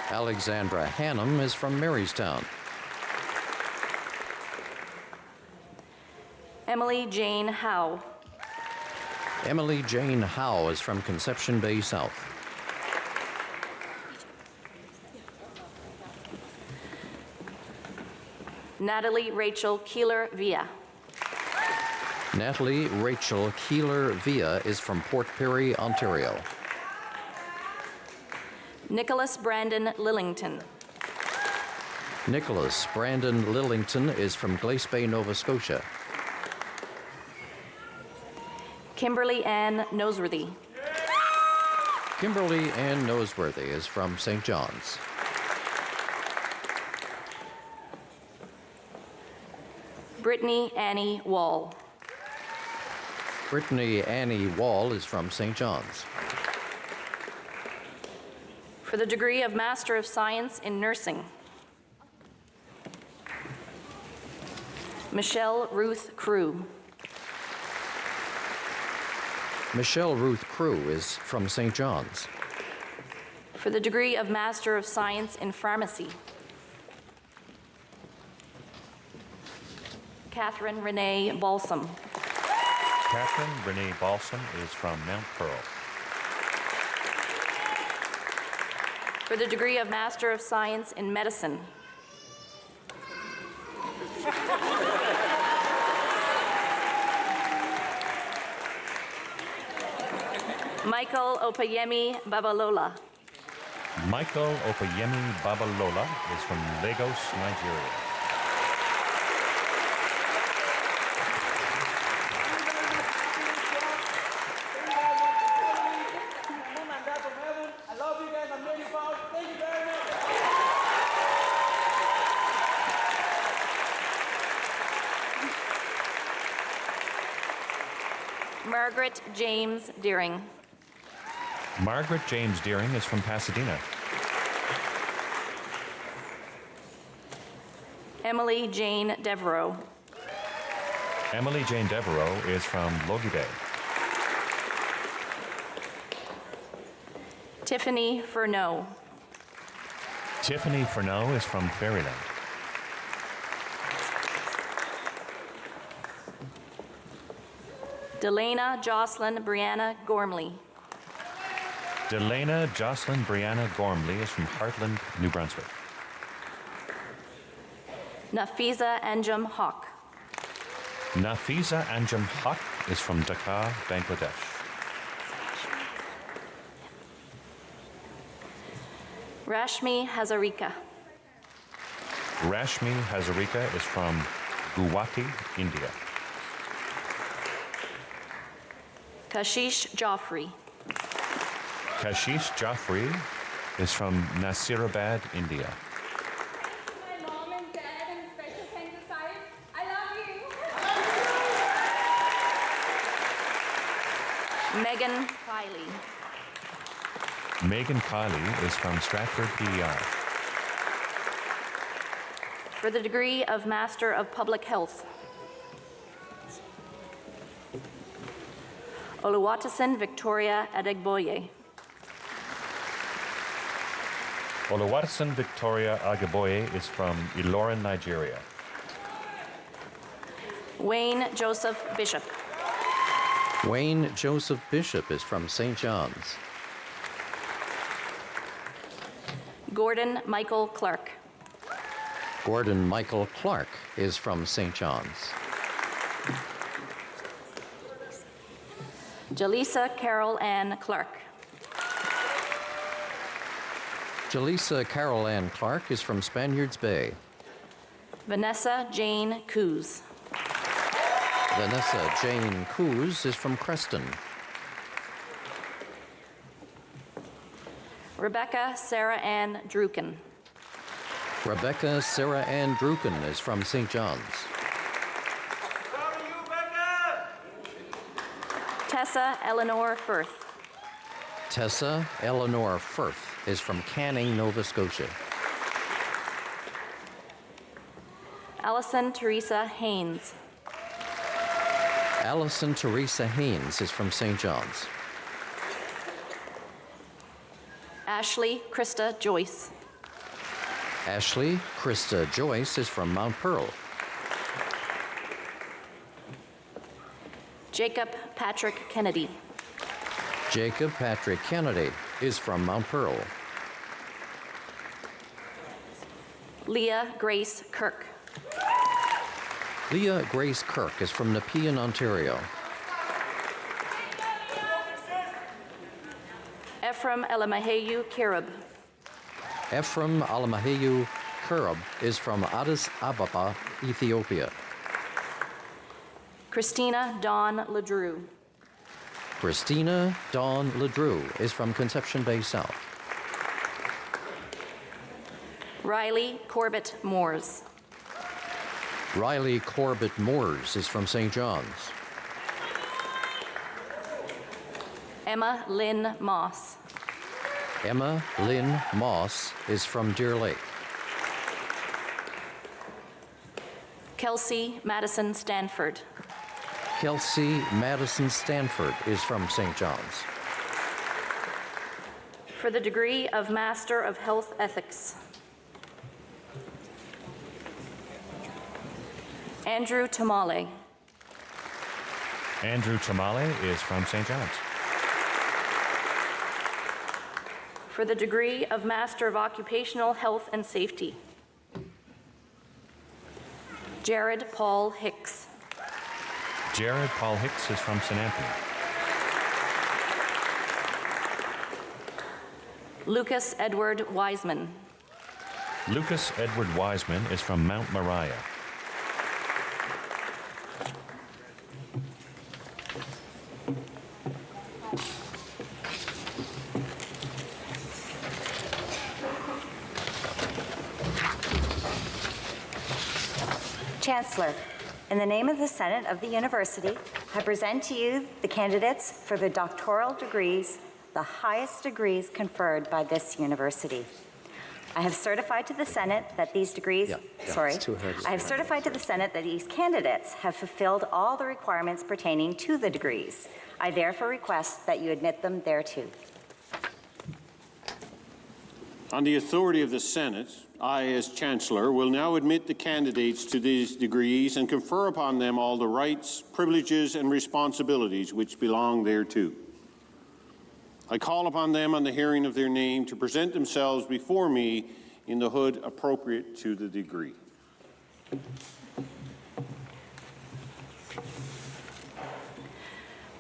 Alexandra Hannum is from Marystown. Emily Jane Howe. Emily Jane Howe is from Conception Bay South. Natalie Rachel Keeler Villa. Natalie Rachel Keeler Villa is from Port Perry, Ontario. Nicholas Brandon Lillington. Nicholas Brandon Lillington is from Glace Bay, Nova Scotia. Kimberly Ann Noseworthy. Kimberly Ann Noseworthy is from St. John's. Brittany Annie Wall. Brittany Annie Wall is from St. John's. For the degree of Master of Science in Nursing, Michelle Ruth Crew. Michelle Ruth Crew is from St. John's. For the degree of Master of Science in Pharmacy, Catherine Renee Balsam. Catherine Renee Balsam is from Mount Pearl. For the degree of Master of Science in Medicine, Michael Opayemi Babalola. Michael Opayemi Babalola is from Lagos, Nigeria. I love you guys. I'm really proud. Thank you very much. Margaret James Deering. Margaret James Deering is from Pasadena. Emily Jane Devereaux. Emily Jane Devereaux is from Logie Bay. Tiffany Furneaux. Tiffany Furneaux is from Fairyland. Delana Jocelyn Brianna Gormley. Delana Jocelyn Brianna Gormley is from Heartland, New Brunswick. Nafiza Anjum Hawk. Nafiza Anjum Haq is from Dhaka, Bangladesh. Rashmi Hazarika. Rashmi Hazarika is from Guwahati, India. Kashish Joffrey. Kashish Joffrey is from Nasirabad, India. My mom and dad and special thanks aside, I love you. Megan Kiley. Megan Kiley is from Stratford, PEI. For the degree of Master of Public Health, Oluwatosin Victoria Adegboye. Oluwatosin Victoria Ageboye is from Ilorin, Nigeria. Wayne Joseph Bishop. Wayne Joseph Bishop is from St. John's. Gordon Michael Clark. Gordon Michael Clark is from St. John's. Jaleesa Carol Ann Clark. Jaleesa Carol Ann Clark is from Spaniards Bay. Vanessa Jane Coos. Vanessa Jane Coos is from Creston. Rebecca Sarah Ann Druken. Rebecca Sarah Ann Druken is from St. John's. Tessa Eleanor Firth. Tessa Eleanor Firth is from Canning, Nova Scotia. Allison Teresa Haynes. Allison Teresa Haynes is from St. John's. Ashley Krista Joyce. Ashley Krista Joyce is from Mount Pearl. Jacob Patrick Kennedy. Jacob Patrick Kennedy is from Mount Pearl. Leah Grace Kirk. Leah Grace Kirk is from Nepean, Ontario. Ephraim Elamaheyu Kirib. Ephraim Alamaheyu Kirib is from Addis Ababa, Ethiopia. Christina Dawn Ledrew. Christina Dawn Ledrew is from Conception Bay South. Riley Corbett Moores. Riley Corbett Moores is from St. John's. Emma Lynn Moss. Emma Lynn Moss is from Deer Lake. Kelsey Madison Stanford. Kelsey Madison Stanford is from St. John's. For the degree of Master of Health Ethics, Andrew Tamale. Andrew Tamale is from St. John's. For the degree of Master of Occupational Health and Safety, Jared Paul Hicks. Jared Paul Hicks is from St. Anthony. Lucas Edward Wiseman. Lucas Edward Wiseman is from Mount Moriah. Chancellor, in the name of the Senate of the University, I present to you the candidates for the doctoral degrees, the highest degrees conferred by this university. I have certified to the Senate that these degrees, I have certified to the Senate that these candidates have fulfilled all the requirements pertaining to the degrees. I therefore request that you admit them thereto. On the authority of the Senate, I, as Chancellor, will now admit the candidates to these degrees and confer upon them all the rights, privileges, and responsibilities which belong thereto. I call upon them on the hearing of their name to present themselves before me in the hood appropriate to the degree.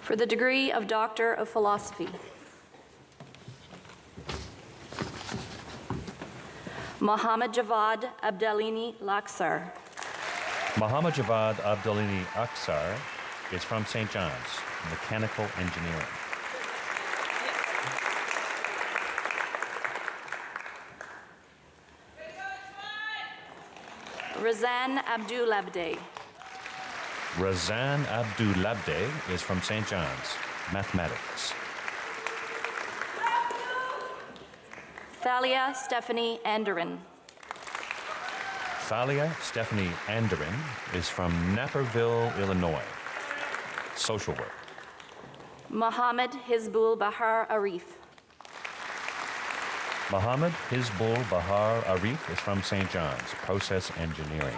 For the degree of Doctor of Philosophy, Mohammad Javad Abdelini Laksar. Mohammad Javad Abdelini Aksar is from St. John's, Mechanical Engineering. Razan Abdulabde. Razan Abdulabde is from St. John's, Mathematics. Thalia Stephanie Anderin. Thalia Stephanie Anderin is from Naperville, Illinois, Social Work. Mohammed Hizbul Bahar Arif. Mohammed Hizbul Bahar Arif is from St. John's, Process Engineering.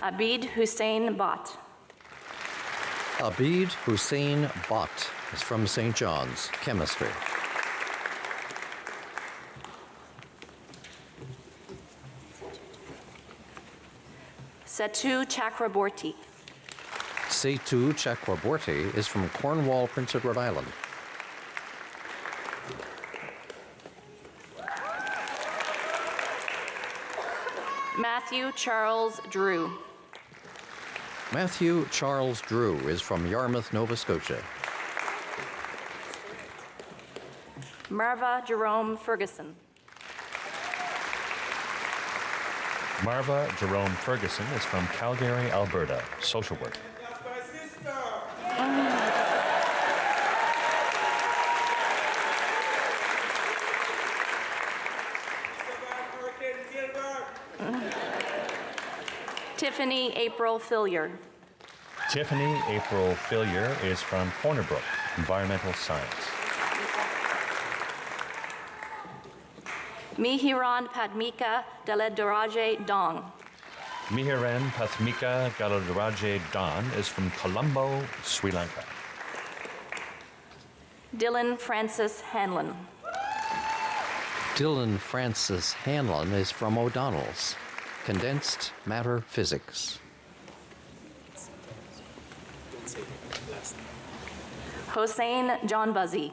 Abid Hussein Bhatt. Abid Hussein Bhatt is from St. John's, Chemistry. Setu Chakraborty. Setu Chakraborty is from Cornwall, Prince Edward Island. Matthew Charles Drew. Matthew Charles Drew is from Yarmouth, Nova Scotia. Marva Jerome Ferguson. Marva Jerome Ferguson is from Calgary, Alberta, Social Work. That's my sister. Tiffany April Fillier. Tiffany April Fillier is from Corner Brook, Environmental Science. Mihiran Padmika Daledaraje Dong. Mihiran Pathmika Galadaraje Don is from Colombo, Sri Lanka. Dylan Francis Hanlon. Dylan Francis Hanlon is from O'Donnell's, Condensed Matter Physics. Hossein John Buzzy.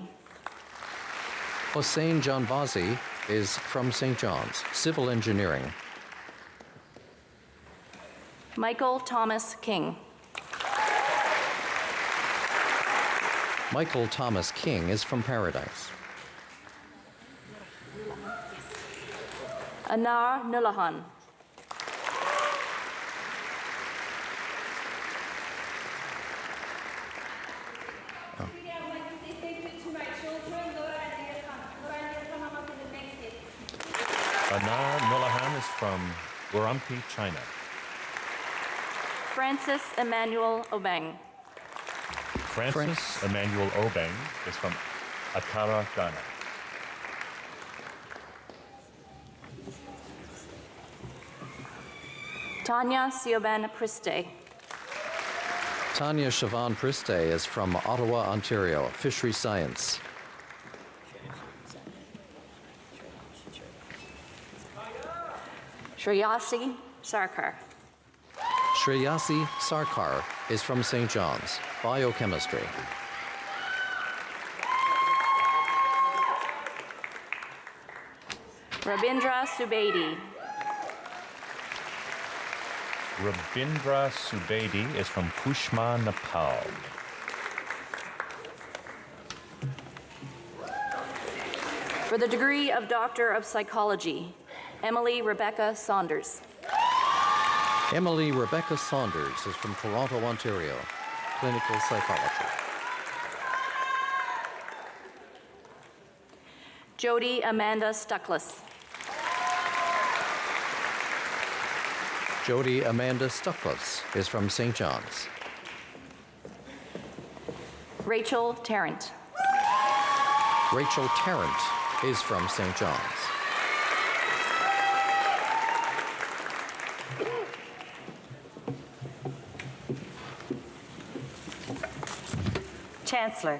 Hossein Janvazi is from St. John's, Civil Engineering. Michael Thomas King. Michael Thomas King is from Paradise. Anar Nullahan. Anar Nolahan is from Urumqi, China. Francis Emmanuel Obeng. Francis Emmanuel Obeng is from Accra, Ghana. Tanya Siobhan Priste. Tanya Siobhan Priste is from Ottawa, Ontario, Fishery Science. Shreyasi Sarkar. Shreyasi Sarkar is from St. John's, Biochemistry. Rabindra Subedi. Rabindra Subedi is from Kushma, Nepal. For the degree of Doctor of Psychology, Emily Rebecca Saunders. Emily Rebecca Saunders is from Toronto, Ontario, Clinical Psychology. Jody Amanda Stuckless. Jody Amanda Stuckless is from St. John's. Rachel Tarrant. Rachel Tarrant is from St. John's. Chancellor,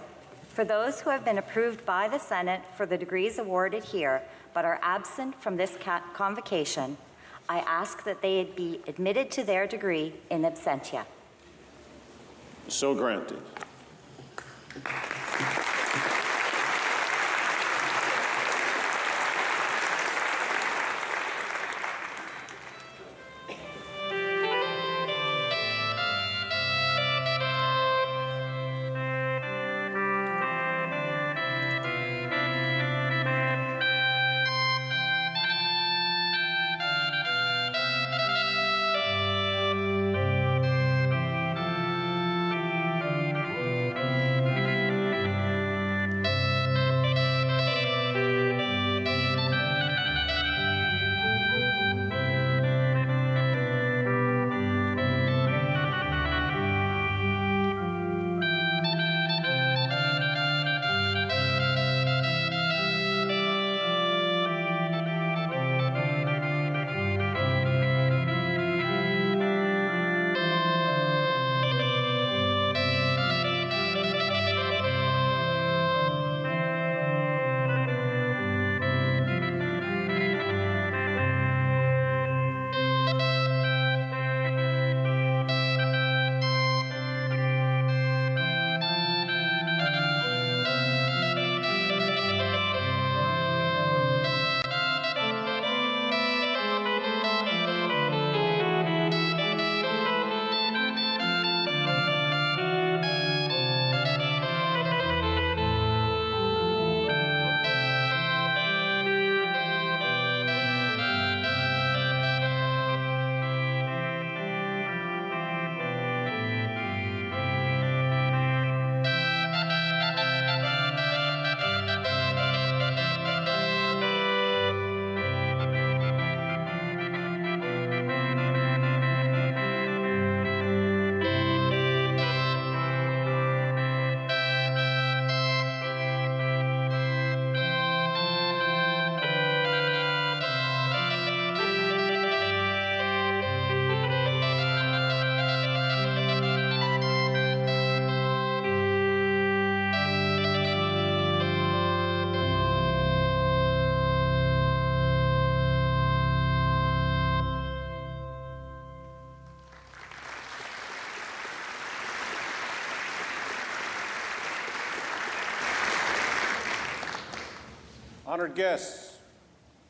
for those who have been approved by the Senate for the degrees awarded here but are absent from this convocation, I ask that they be admitted to their degree in absentia. So granted. Honored guests,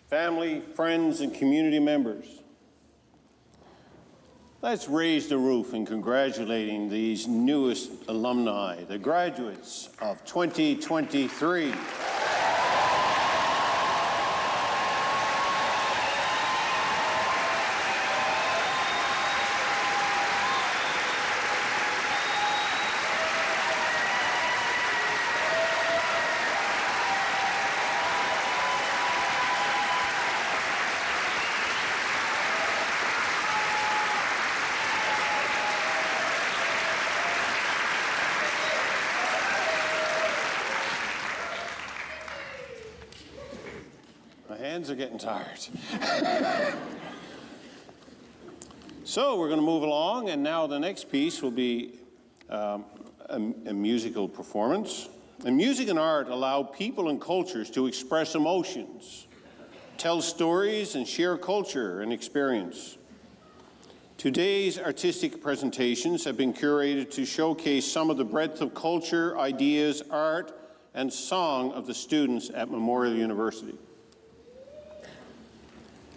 family, friends, and community members, let's raise the roof in congratulating these newest alumni, the graduates of 2023. hands are getting tired. So we're going to move along, and now the next piece will be a musical performance. And music and art allow people and cultures to express emotions, tell stories, and share culture and experience. Today's artistic presentations have been curated to showcase some of the breadth of culture, ideas, art, and song of the students at Memorial University.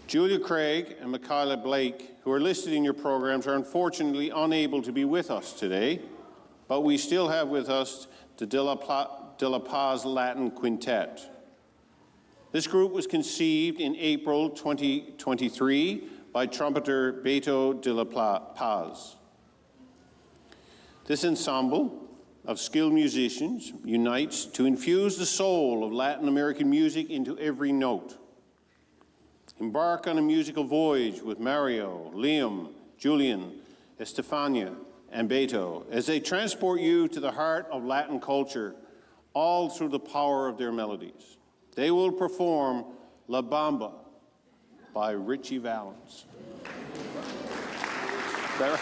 Julia Craig and Michaela Blake, who are listed in your programs, are unfortunately unable to be with us today, but we still have with us the De La Paz Latin Quintet. This group was conceived in April 2023 by trumpeter Beto de la Paz. This ensemble of skilled musicians unites to infuse the soul of Latin American music into every note. Embark on a musical voyage with Mario, Liam, Julian, Estefania, and Beto as they transport you to the heart of Latin culture, all through the power of their melodies. They will perform La Bamba by Richie Valens. Is that right?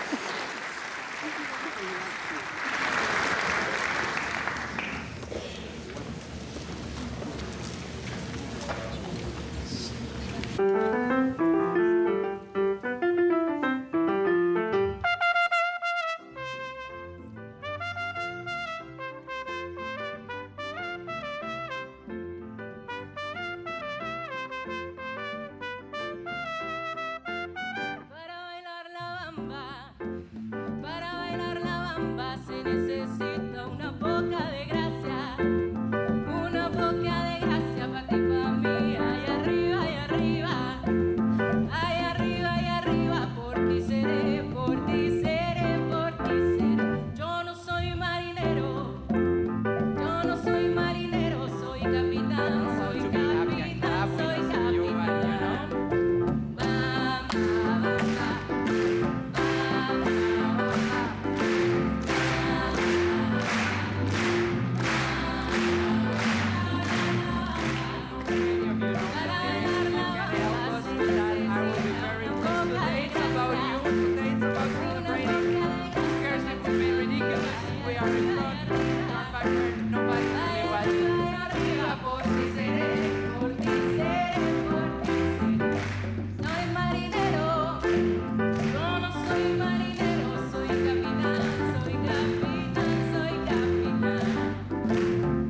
Para bailar la bamba se necesita una poca de gracia para ti, para mí, ahí arriba, ahí arriba, por ti seré, por ti seré, por ti seré. Yo no soy marinero, soy capitán, soy capitán, soy capitán.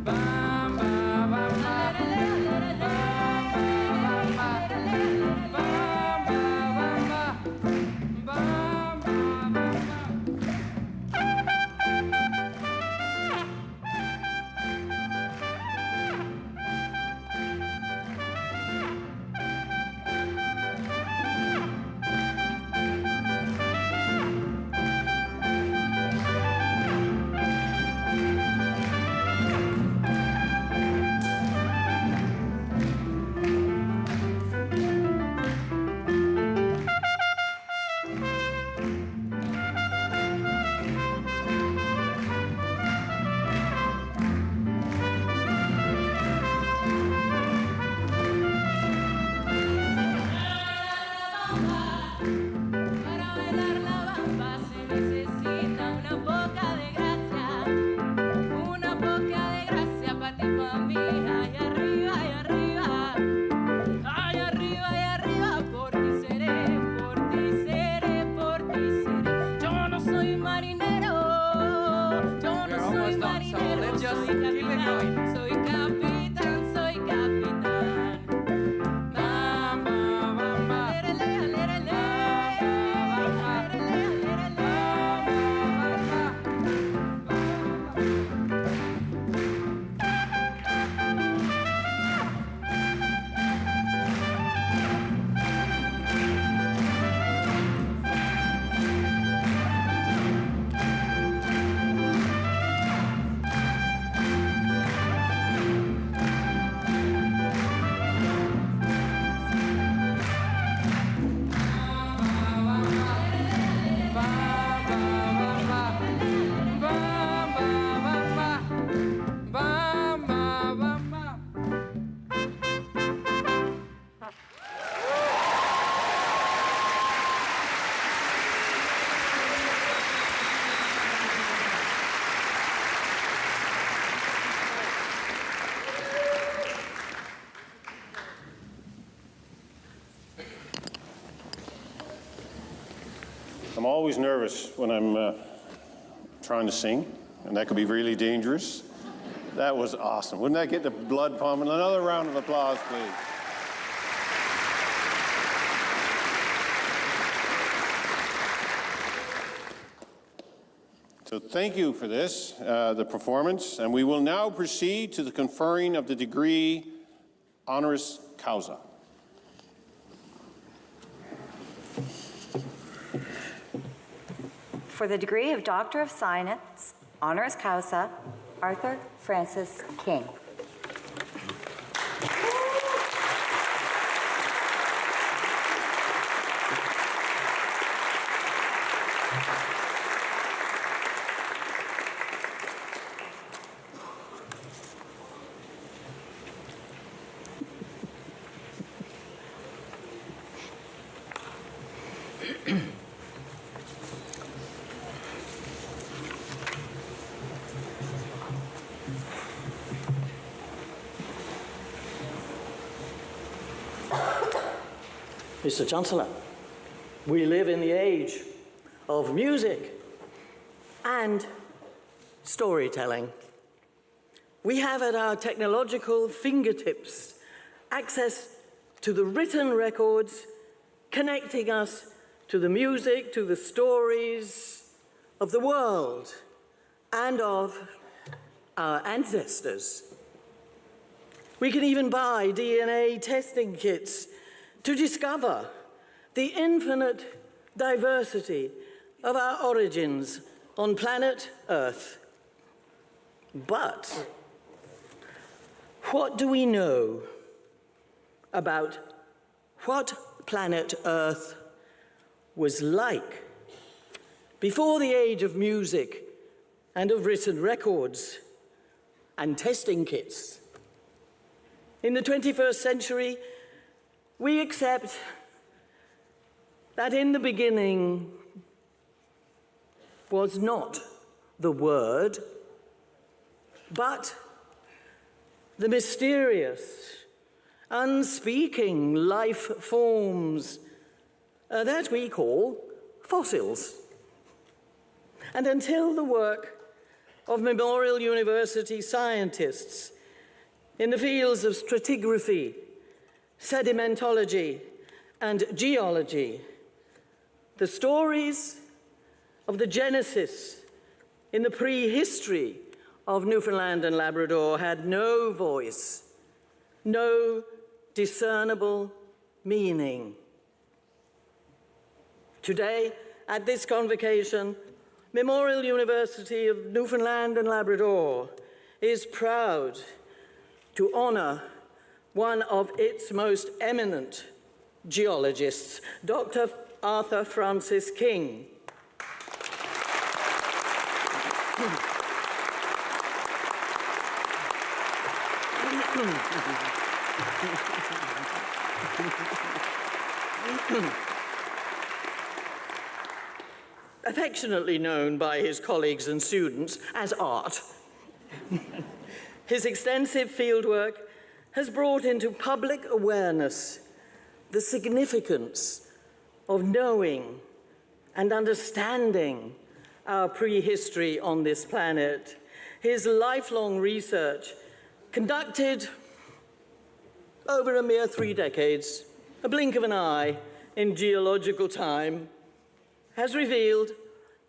Bamba, I'm always nervous when I'm trying to sing, and that could be really dangerous. That was awesome. Wouldn't that get the blood pumping? Another round of applause, please. So thank you for this, the performance, and we will now proceed to the conferring of the degree honoris causa. For the degree of Doctor of Science, honoris causa, Arthur Francis King. Mr. Chancellor, we live in the age of music and storytelling. We have at our technological fingertips access to the written records connecting us to the music, to the stories of the world and of our ancestors. We can even buy DNA testing kits to discover the infinite diversity of our origins on planet Earth. But what do we know about what planet Earth was like before the age of music and of written records and testing kits? In the 21st century, we accept that in the beginning was not the Word, but the mysterious, unspeaking life forms that we call fossils. And until the work of Memorial University scientists in the fields of stratigraphy, sedimentology, and geology, the stories of the genesis in the prehistory of Newfoundland and Labrador had no voice, no discernible meaning. Today, at this convocation, Memorial University of Newfoundland and Labrador is proud to honor one of its most eminent geologists, Dr. Arthur Francis King. Affectionately known by his colleagues and students as Art, his extensive fieldwork has brought into public awareness the significance of knowing and understanding our prehistory on this planet. His lifelong research, conducted over a mere 3 decades, a blink of an eye in geological time, has revealed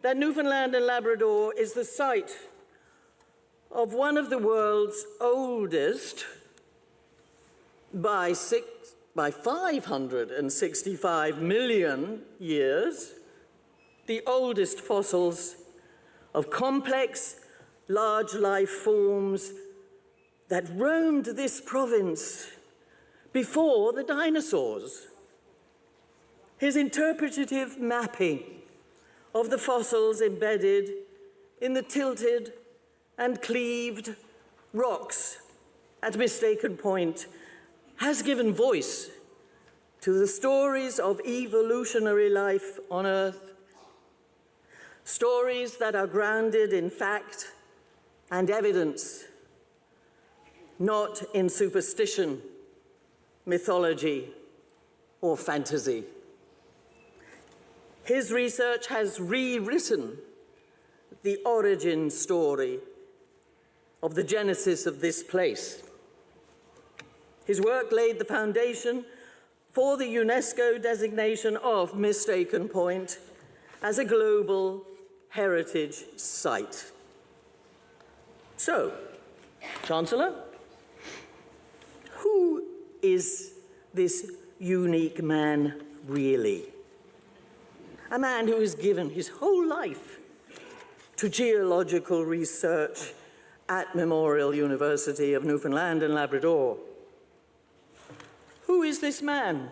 that Newfoundland and Labrador is the site of one of the world's oldest, by 565 million years, the oldest fossils of complex, large life forms that roamed this province before the dinosaurs. His interpretative mapping of the fossils embedded in the tilted and cleaved rocks at Mistaken Point has given voice to the stories of evolutionary life on Earth, stories that are grounded in fact and evidence, not in superstition, mythology, or fantasy. His research has rewritten the origin story of the genesis of this place. His work laid the foundation for the UNESCO designation of Mistaken Point as a global heritage site. So, Chancellor, who is this unique man really? A man who has given his whole life to geological research at Memorial University of Newfoundland and Labrador. Who is this man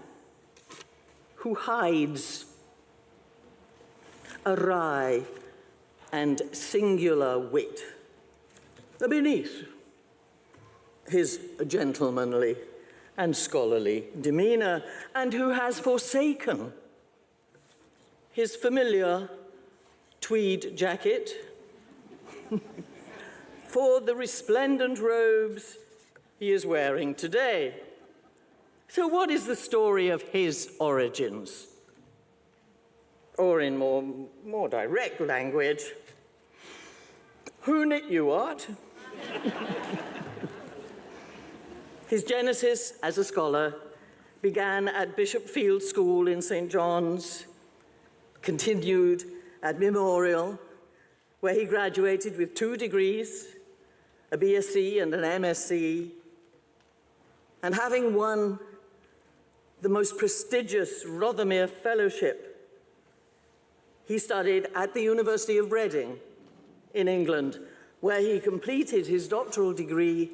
who hides a wry and singular wit beneath his gentlemanly and scholarly demeanor, and who has forsaken his familiar tweed jacket for the resplendent robes he is wearing today? So what is the story of his origins? Or in more direct language, who knit you, Art? His genesis as a scholar began at Bishop Field School in St. John's, continued at Memorial, where he graduated with 2 degrees, a BSc and an MSc, and having won the most prestigious Rothermere Fellowship, he studied at the University of Reading in England, where he completed his doctoral degree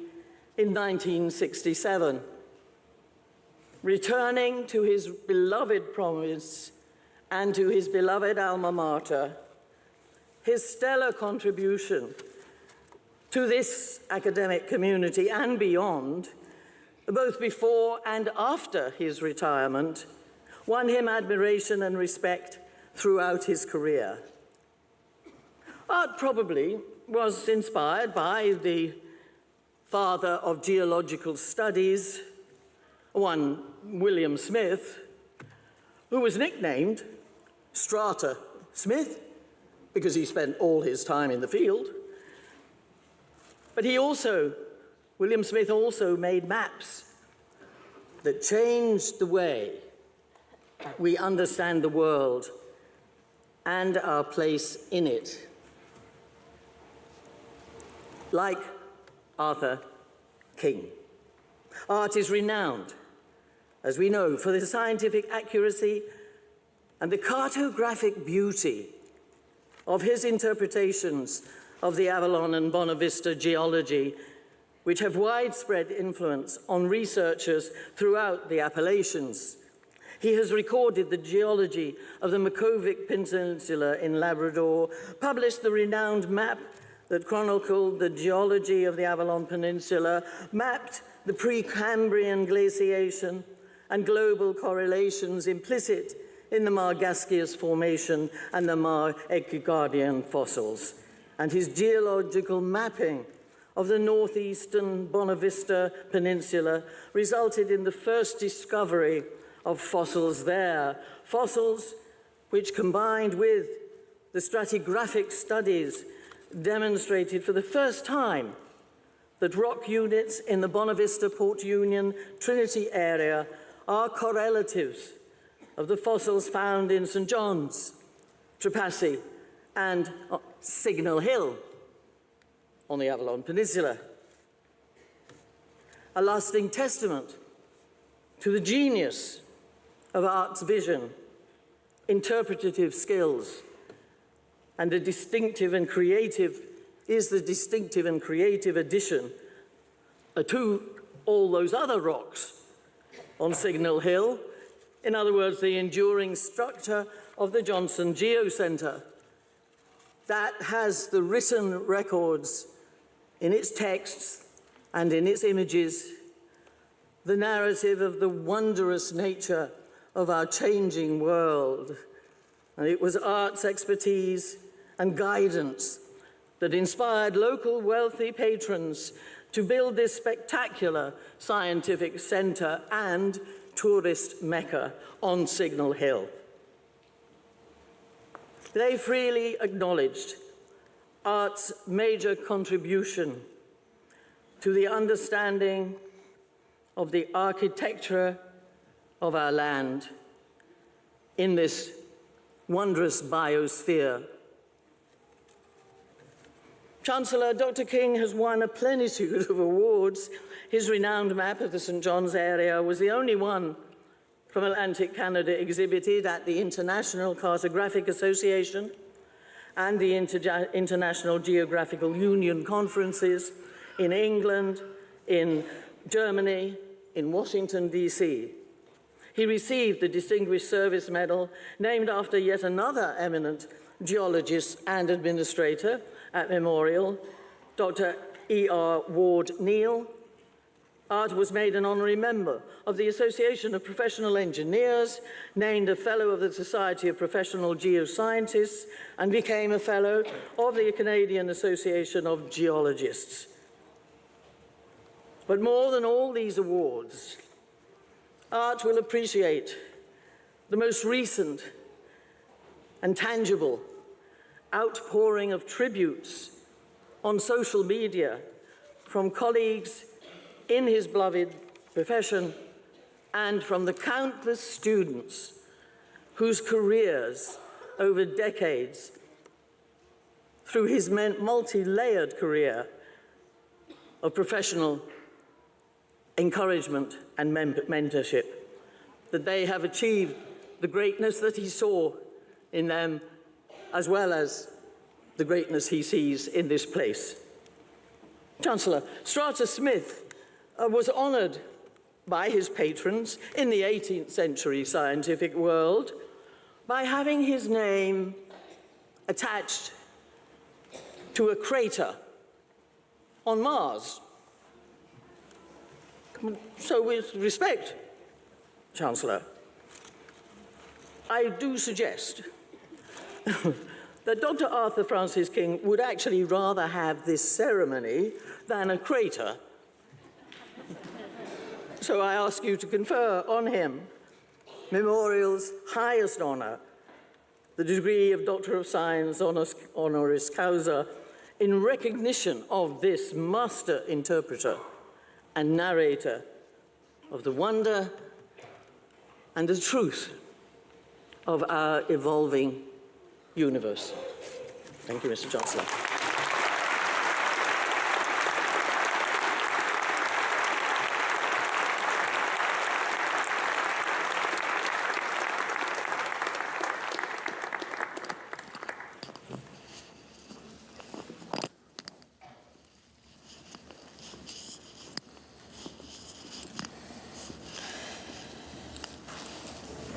in 1967. Returning to his beloved province and to his beloved alma mater, his stellar contribution to this academic community and beyond, both before and after his retirement, won him admiration and respect throughout his career. Art probably was inspired by the father of geological studies, one William Smith, who was nicknamed Strata Smith because he spent all his time in the field. But William Smith also made maps that changed the way we understand the world and our place in it. Like Arthur King, Art is renowned, as we know, for the scientific accuracy and the cartographic beauty of his interpretations of the Avalon and Bonavista geology, which have widespread influence on researchers throughout the Appalachians. He has recorded the geology of the Mackovic Peninsula in Labrador, published the renowned map that chronicled the geology of the Avalon Peninsula, mapped the Precambrian glaciation and global correlations implicit in the Margascius Formation and the Mar-Equigardian fossils, and his geological mapping of the northeastern Bonavista Peninsula resulted in the first discovery of fossils there, fossils which, combined with the stratigraphic studies, demonstrated for the first time that rock units in the Bonavista Port Union Trinity area are correlatives of the fossils found in St. John's, Trepassey, and Signal Hill on the Avalon Peninsula. A lasting testament to the genius of Art's vision, interpretative skills, and the distinctive and creative addition to all those other rocks on Signal Hill. In other words, the enduring structure of the Johnson Geocenter that has the written records in its texts and in its images, the narrative of the wondrous nature of our changing world. And it was Art's expertise and guidance that inspired local wealthy patrons to build this spectacular scientific center and tourist mecca on Signal Hill. They freely acknowledged art's major contribution to the understanding of the architecture of our land in this wondrous biosphere. Chancellor Dr. King has won a plenitude of awards. His renowned map of the St. John's area was the only one from Atlantic Canada exhibited at the International Cartographic Association and the International Geographical Union conferences in England, in Germany, in Washington, D.C. He received the Distinguished Service Medal, named after yet another eminent geologist and administrator at Memorial, Dr. E.R. Ward Neal. Art was made an honorary member of the Association of Professional Engineers, named a Fellow of the Society of Professional Geoscientists, and became a Fellow of the Canadian Association of Geologists. But more than all these awards, Art will appreciate the most recent and tangible outpouring of tributes on social media from colleagues in his beloved profession and from the countless students whose careers over decades, through his multi-layered career of professional encouragement and mentorship, that they have achieved the greatness that he saw in them, as well as the greatness he sees in this place. Chancellor, Strata Smith was honoured by his patrons in the 18th century scientific world by having his name attached to a crater on Mars. So with respect, Chancellor, I do suggest that Dr. Arthur Francis King would actually rather have this ceremony than a crater. So I ask you to confer on him Memorial's highest honour, the degree of Doctor of Science honoris causa, in recognition of this master interpreter and narrator of the wonder and the truth of our evolving universe. Thank you, Mr. Chancellor.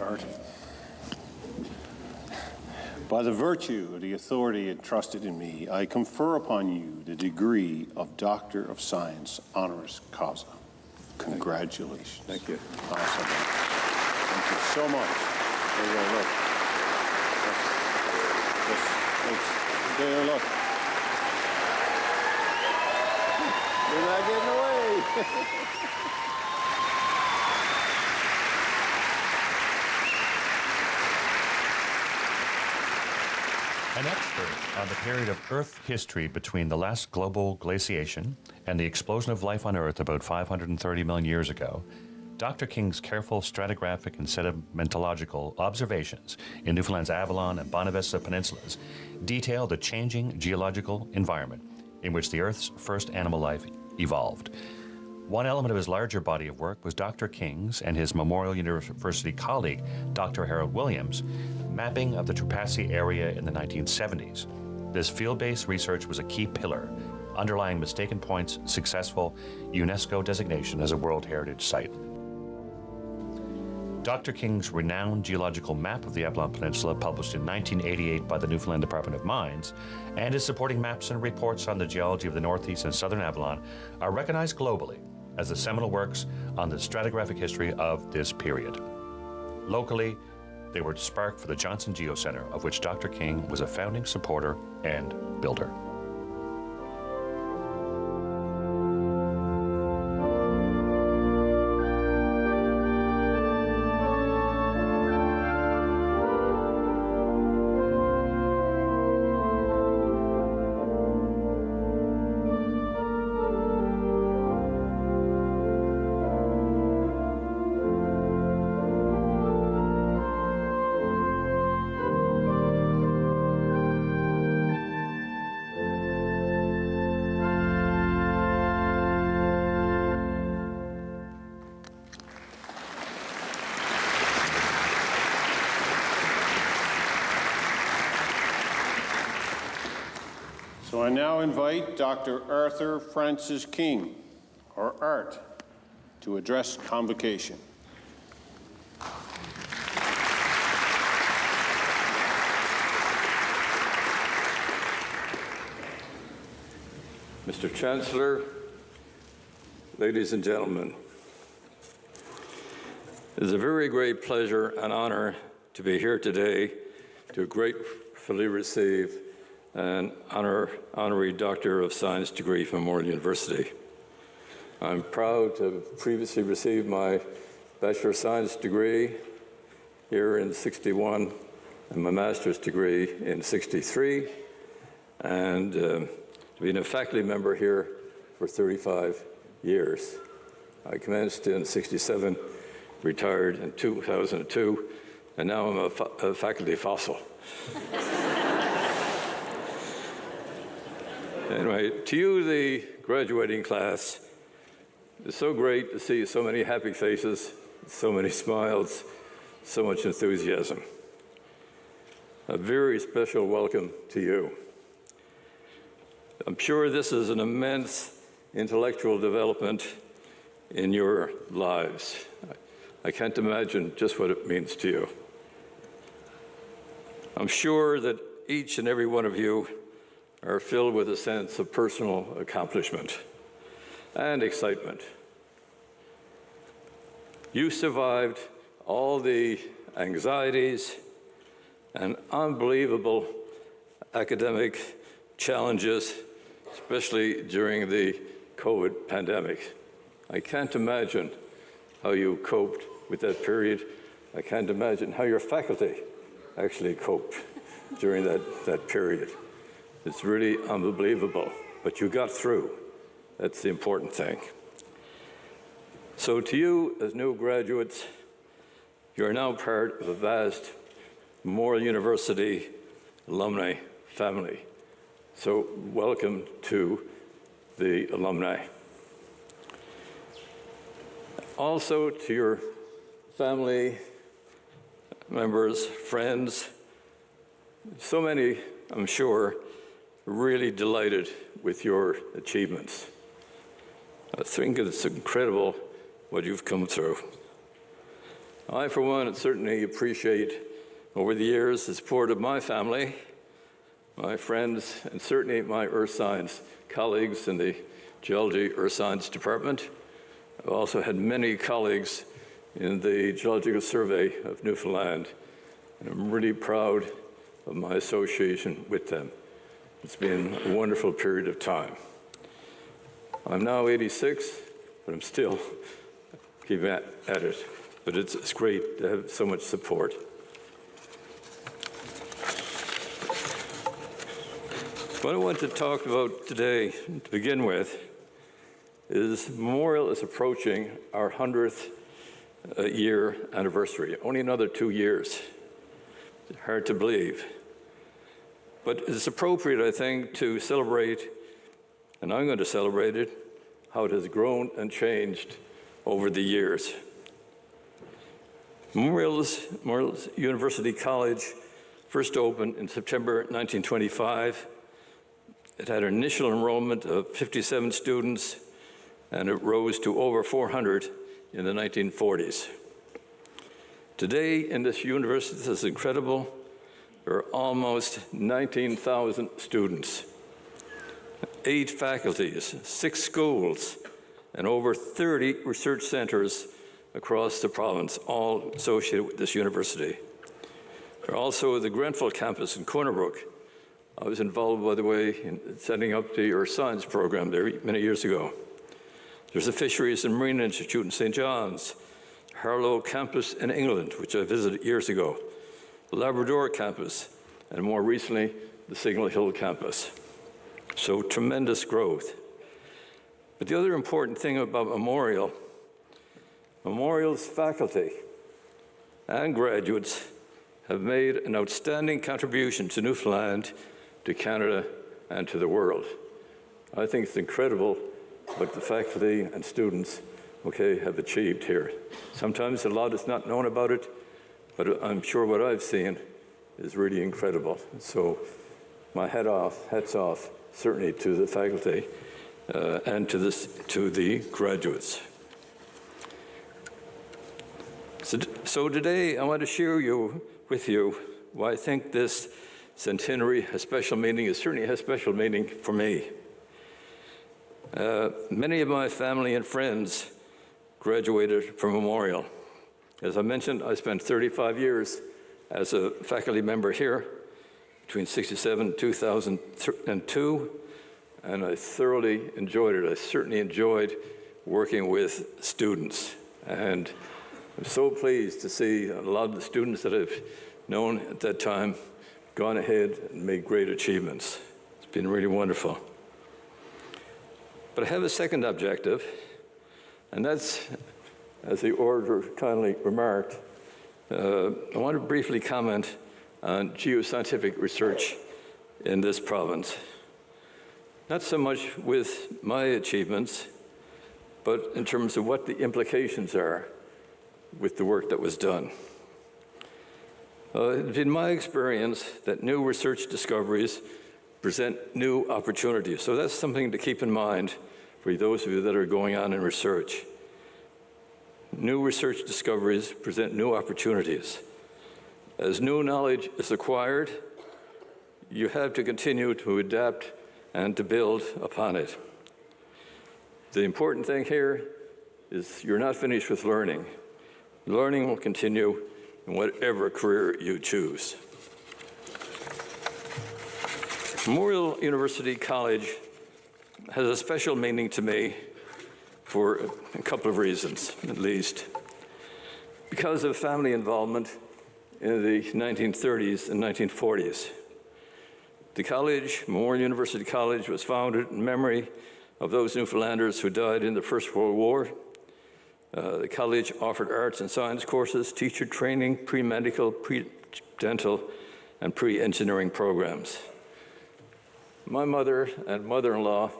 Art. By the virtue of the authority entrusted in me, I confer upon you the degree of Doctor of Science honoris causa. Congratulations. Thank you. Awesome. Thank you so much. There you go, look. There, look. You're not getting away. An expert on the period of Earth history between the last global glaciation and the explosion of life on Earth about 530 million years ago, Dr. King's careful stratigraphic and sedimentological observations in Newfoundland's Avalon and Bonavista peninsulas detail the changing geological environment in which the Earth's first animal life evolved. One element of his larger body of work was Dr. King's and his Memorial University colleague, Dr. Harold Williams' mapping of the Trepassey area in the 1970s. This field-based research was a key pillar, underlying Mistaken Point's successful UNESCO designation as a World Heritage Site. Dr. King's renowned geological map of the Avalon Peninsula, published in 1988 by the Newfoundland Department of Mines, and his supporting maps and reports on the geology of the Northeast and Southern Avalon are recognized globally as the seminal works on the stratigraphic history of this period. Locally, they were the spark for the Johnson Geocenter, of which Dr. King was a founding supporter and builder. I now invite Dr. Arthur Francis King, or Art, to address Convocation. Mr. Chancellor, ladies and gentlemen, it is a very great pleasure and honor to be here today to gratefully receive an honorary Doctor of Science degree from Memorial University. I'm proud to have previously received my Bachelor of Science degree here in '61 and my Master's degree in '63, and been a faculty member here for 35 years. I commenced in '67, retired in 2002, and now I'm a faculty fossil. Anyway, to you, the graduating class, it's so great to see so many happy faces, so many smiles, so much enthusiasm. A very special welcome to you. I'm sure this is an immense intellectual development in your lives. I can't imagine just what it means to you. I'm sure that each and every one of you are filled with a sense of personal accomplishment and excitement. You survived all the anxieties and unbelievable academic challenges, especially during the COVID pandemic. I can't imagine how you coped with that period. I can't imagine how your faculty actually coped during that period. It's really unbelievable, but you got through. That's the important thing. So to you, as new graduates, you are now part of a vast Memorial University alumni family. So welcome to the alumni. Also to your family members, friends, so many, I'm sure, really delighted with your achievements. I think it's incredible what you've come through. I, for one, certainly appreciate over the years the support of my family, my friends, and certainly my earth science colleagues in the geology earth science department. I've also had many colleagues in the Geological Survey of Newfoundland, and I'm really proud of my association with them. It's been a wonderful period of time. I'm now 86, but I'm still keeping at it. But it's great to have so much support. What I want to talk about today, to begin with, is Memorial is approaching our 100th year anniversary. Only another 2 years. Hard to believe. But it's appropriate, I think, to celebrate, and I'm going to celebrate it, how it has grown and changed over the years. Memorial University College first opened in September 1925. It had an initial enrollment of 57 students, and it rose to over 400 in the 1940s. Today, in this university, this is incredible, there are almost 19,000 students, 8 faculties, 6 schools, and over 30 research centers across the province, all associated with this university. There are also the Grenfell campus in Corner Brook. I was involved, by the way, in setting up the Earth Science program there many years ago. There's a Fisheries and Marine Institute in St. John's, Harlow campus in England, which I visited years ago, the Labrador campus, and more recently, the Signal Hill campus. So tremendous growth. But the other important thing about Memorial's faculty and graduates have made an outstanding contribution to Newfoundland, to Canada, and to the world. I think it's incredible what the faculty and students have achieved here. Sometimes a lot is not known about it, but I'm sure what I've seen is really incredible. So my hats off certainly to the faculty and to the graduates. So today I want to share with you why I think this centenary has special meaning. It certainly has special meaning for me. Many of my family and friends graduated from Memorial. As I mentioned, I spent 35 years as a faculty member here between 1967 and 2002, and I thoroughly enjoyed it. I certainly enjoyed working with students, and I'm so pleased to see a lot of the students that I've known at that time gone ahead and made great achievements. It's been really wonderful. But I have a second objective, and that's, as the orator kindly remarked, I want to briefly comment on geoscientific research in this province. Not so much with my achievements, but in terms of what the implications are with the work that was done. It's been my experience that new research discoveries present new opportunities. So that's something to keep in mind for those of you that are going on in research. New research discoveries present new opportunities. As new knowledge is acquired, you have to continue to adapt and to build upon it. The important thing here is you're not finished with learning. Learning will continue in whatever career you choose. Memorial University College has a special meaning to me for a couple of reasons, at least. Because of family involvement in the 1930s and 1940s. The college, Memorial University College, was founded in memory of those Newfoundlanders who died in the First World War. The college offered arts and science courses, teacher training, pre-medical, pre-dental, and pre-engineering programs. My mother and mother-in-law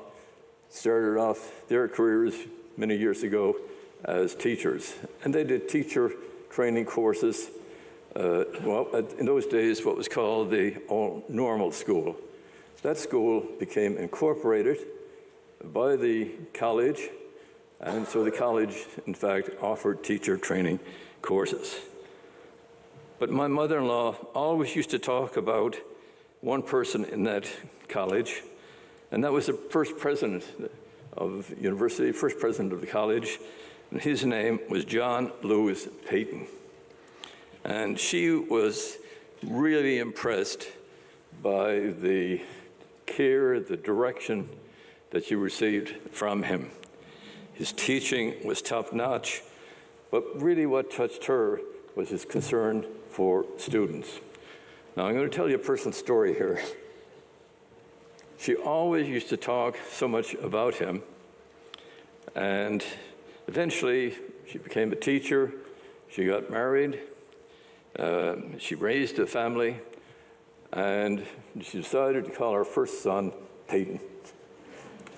started off their careers many years ago as teachers, and they did teacher training courses, in those days what was called the all-normal school. That school became incorporated by the college, and so the college, in fact, offered teacher training courses. But my mother-in-law always used to talk about one person in that college, and that was the first president of the university, first president of the college, and his name was John Lewis Peyton. And she was really impressed by the care, the direction that she received from him. His teaching was top-notch, but really what touched her was his concern for students. Now, I'm going to tell you a personal story here. She always used to talk so much about him, and eventually she became a teacher, she got married, she raised a family, and she decided to call her first son Peyton.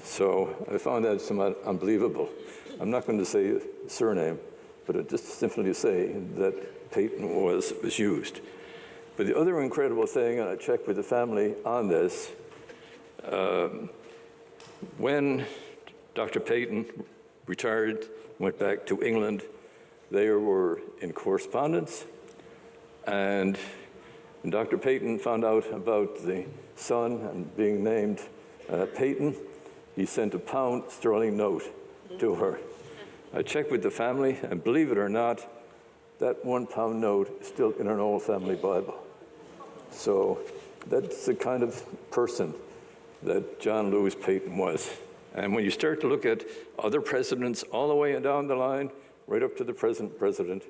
So I found that somewhat unbelievable. I'm not going to say the surname, but it just simply to say that Peyton was used. But the other incredible thing, and I checked with the family on this, when Dr. Peyton retired, went back to England, they were in correspondence, and when Dr. Peyton found out about the son and being named Peyton, he sent a £1 note to her. I checked with the family, and believe it or not, that £1 note is still in an old family Bible. So that's the kind of person that John Lewis Peyton was. And when you start to look at other presidents all the way down the line, right up to the present president,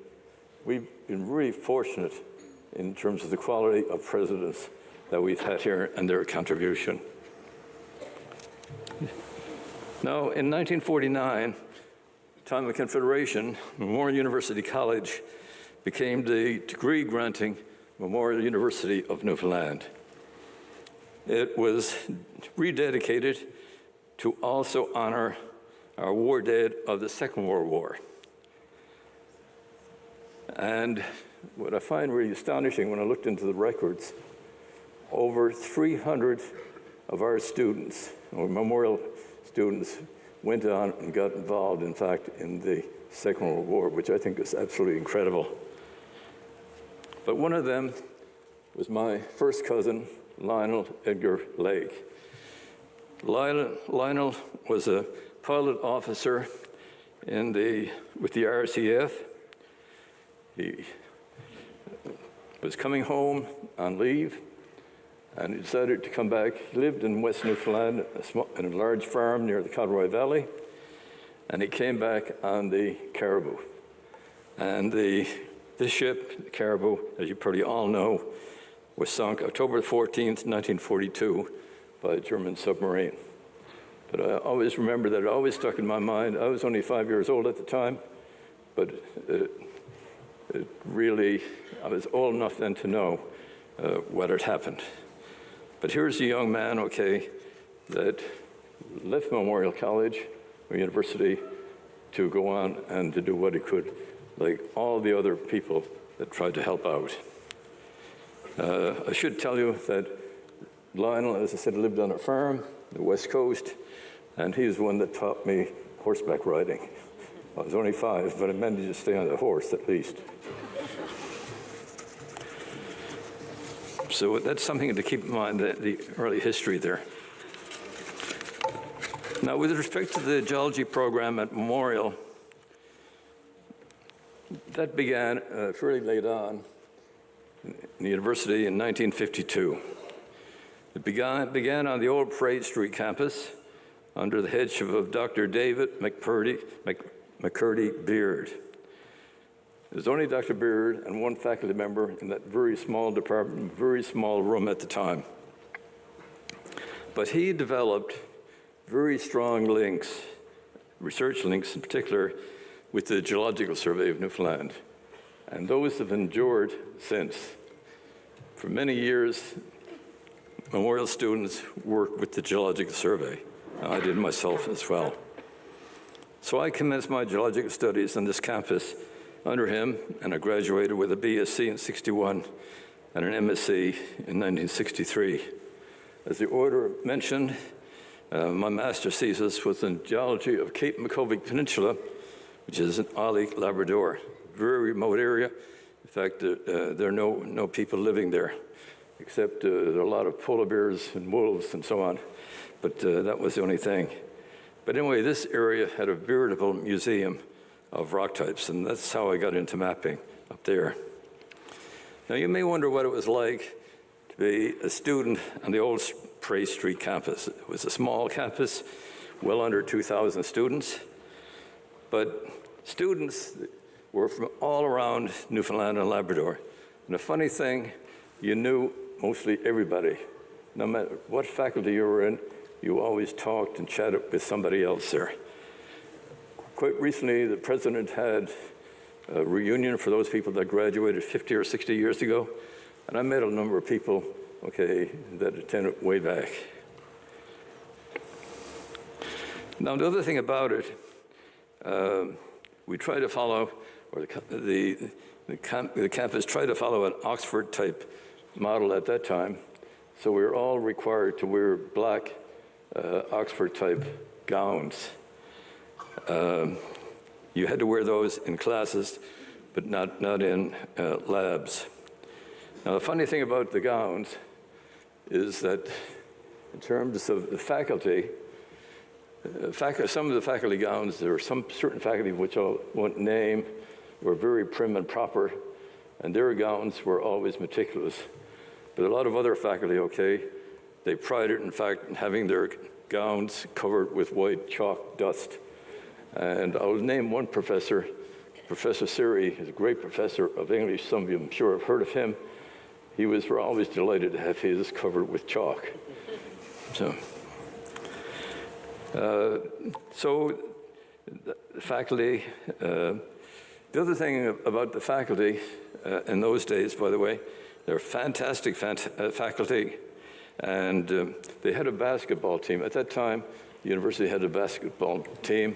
we've been really fortunate in terms of the quality of presidents that we've had here and their contribution. Now, in 1949, time of Confederation, Memorial University College became the degree-granting Memorial University of Newfoundland. It was rededicated to also honor our war dead of the Second World War. And what I find really astonishing when I looked into the records, over 300 of our students, or Memorial students, went on and got involved, in fact, in the Second World War, which I think is absolutely incredible. But one of them was my first cousin, Lionel Edgar Lake. Lionel was a pilot officer with the RCF. He was coming home on leave, and he decided to come back. He lived in West Newfoundland, in a large farm near the Conroy Valley, and he came back on the Caribou. And this ship, the Caribou, as you probably all know, was sunk October 14th, 1942, by a German submarine. But I always remember that. It always stuck in my mind. I was only 5 years old at the time, but it really, I was old enough then to know what had happened. But here's a young man, okay, that left Memorial College or University to go on and to do what he could, like all the other people that tried to help out. I should tell you that Lionel, as I said, lived on a farm, the West Coast, and he's the one that taught me horseback riding. I was only 5, but I managed to stay on the horse at least. So that's something to keep in mind, the early history there. Now, with respect to the geology program at Memorial, that began fairly late on in the university in 1952. It began on the old Parade Street campus under the headship of Dr. David McCurdy Beard. There was only Dr. Beard and one faculty member in that very small department, very small room at the time. But he developed very strong links, research links in particular, with the Geological Survey of Newfoundland. And those have endured since. For many years, Memorial students worked with the Geological Survey. I did myself as well. So I commenced my geological studies on this campus under him, and I graduated with a BSc in '61 and an MSc in 1963. As the order mentioned, my master's thesis was in geology of Cape Maccovic Peninsula, which is in Isle, Labrador, very remote area. In fact, there are no people living there, except there are a lot of polar bears and wolves and so on. But that was the only thing. But anyway, this area had a veritable museum of rock types, and that's how I got into mapping up there. Now, you may wonder what it was like to be a student on the old Parade Street campus. It was a small campus, well under 2,000 students, but students were from all around Newfoundland and Labrador. And the funny thing, you knew mostly everybody. No matter what faculty you were in, you always talked and chatted with somebody else there. Quite recently, the president had a reunion for those people that graduated 50 or 60 years ago, and I met a number of people, okay, that attended way back. Now, the other thing about it, we try to follow, or the campus tried to follow an Oxford-type model at that time, so we were all required to wear black Oxford-type gowns. You had to wear those in classes, but not in labs. Now, the funny thing about the gowns is that in terms of the faculty, some of the faculty gowns, there were some certain faculty which I won't name, were very prim and proper, and their gowns were always meticulous. But a lot of other faculty, okay, they prided, in fact, in having their gowns covered with white chalk dust. And I'll name one professor, Professor Siri, is a great professor of English. Some of you, I'm sure, have heard of him. He was always delighted to have his covered with chalk. So the faculty, the other thing about the faculty in those days, by the way, they're fantastic faculty, and they had a basketball team. At that time, the university had a basketball team.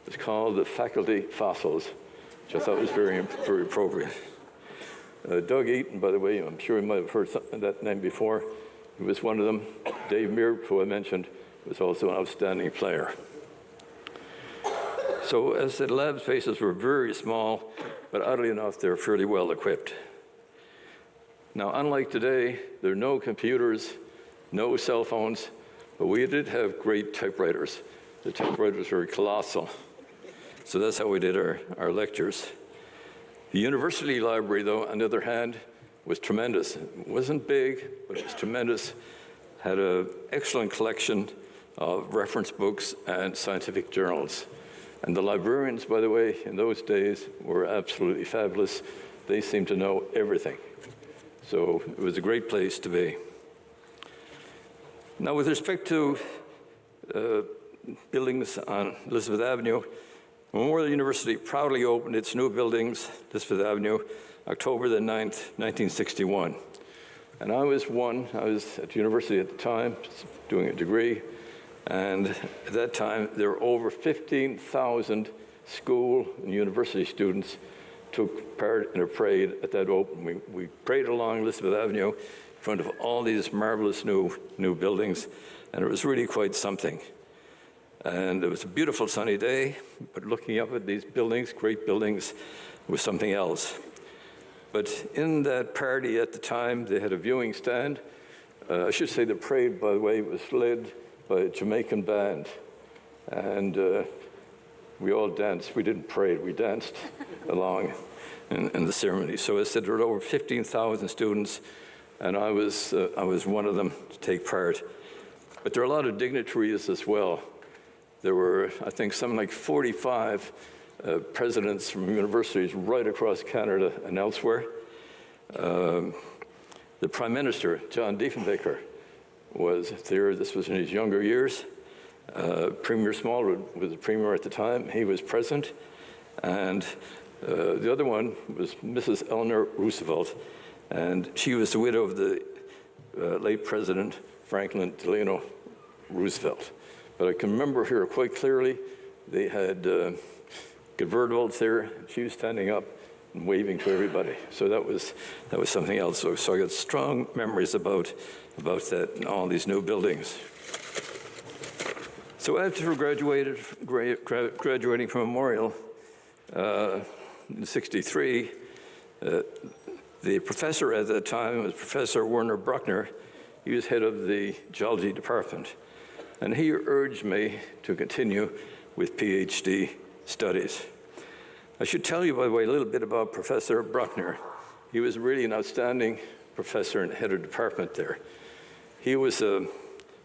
It's called the Faculty Fossils, which I thought was very appropriate. Doug Eaton, by the way, I'm sure you might have heard that name before. He was one of them. Dave Muir, who I mentioned, was also an outstanding player. So as the lab spaces were very small, but oddly enough, they're fairly well equipped. Now, unlike today, there are no computers, no cell phones, but we did have great typewriters. The typewriters were colossal. So that's how we did our lectures. The university library, though, on the other hand, was tremendous. It wasn't big, but it was tremendous. Had an excellent collection of reference books and scientific journals. And the librarians, by the way, in those days were absolutely fabulous. They seemed to know everything. So it was a great place to be. Now, with respect to buildings on Elizabeth Avenue, Memorial University proudly opened its new buildings, Elizabeth Avenue, October the 9th, 1961. And I was at the university at the time, doing a degree, and at that time, there were over 15,000 school and university students took part in a parade at that opening. We paraded along Elizabeth Avenue in front of all these marvelous new buildings, and it was really quite something. And it was a beautiful sunny day, but looking up at these buildings, great buildings, was something else. But in that party at the time, they had a viewing stand. I should say the parade, by the way, was led by a Jamaican band. And we all danced. We didn't parade, we danced along in the ceremony. So I said there were over 15,000 students, and I was one of them to take part. But there were a lot of dignitaries as well. There were, I think, something like 45 presidents from universities right across Canada and elsewhere. The Prime Minister, John Diefenbaker, was there. This was in his younger years. Premier Smallwood was the premier at the time. He was present. And the other one was Mrs. Eleanor Roosevelt. And she was the widow of the late President Franklin Delano Roosevelt. But I can remember her quite clearly. They had convertibles there. She was standing up and waving to everybody. So that was something else. So I got strong memories about that and all these new buildings. So after graduating from Memorial in '63, the professor at that time was Professor Werner Bruckner. He was head of the geology department. And he urged me to continue with PhD studies. I should tell you, by the way, a little bit about Professor Bruckner. He was really an outstanding professor and head of department there. He was a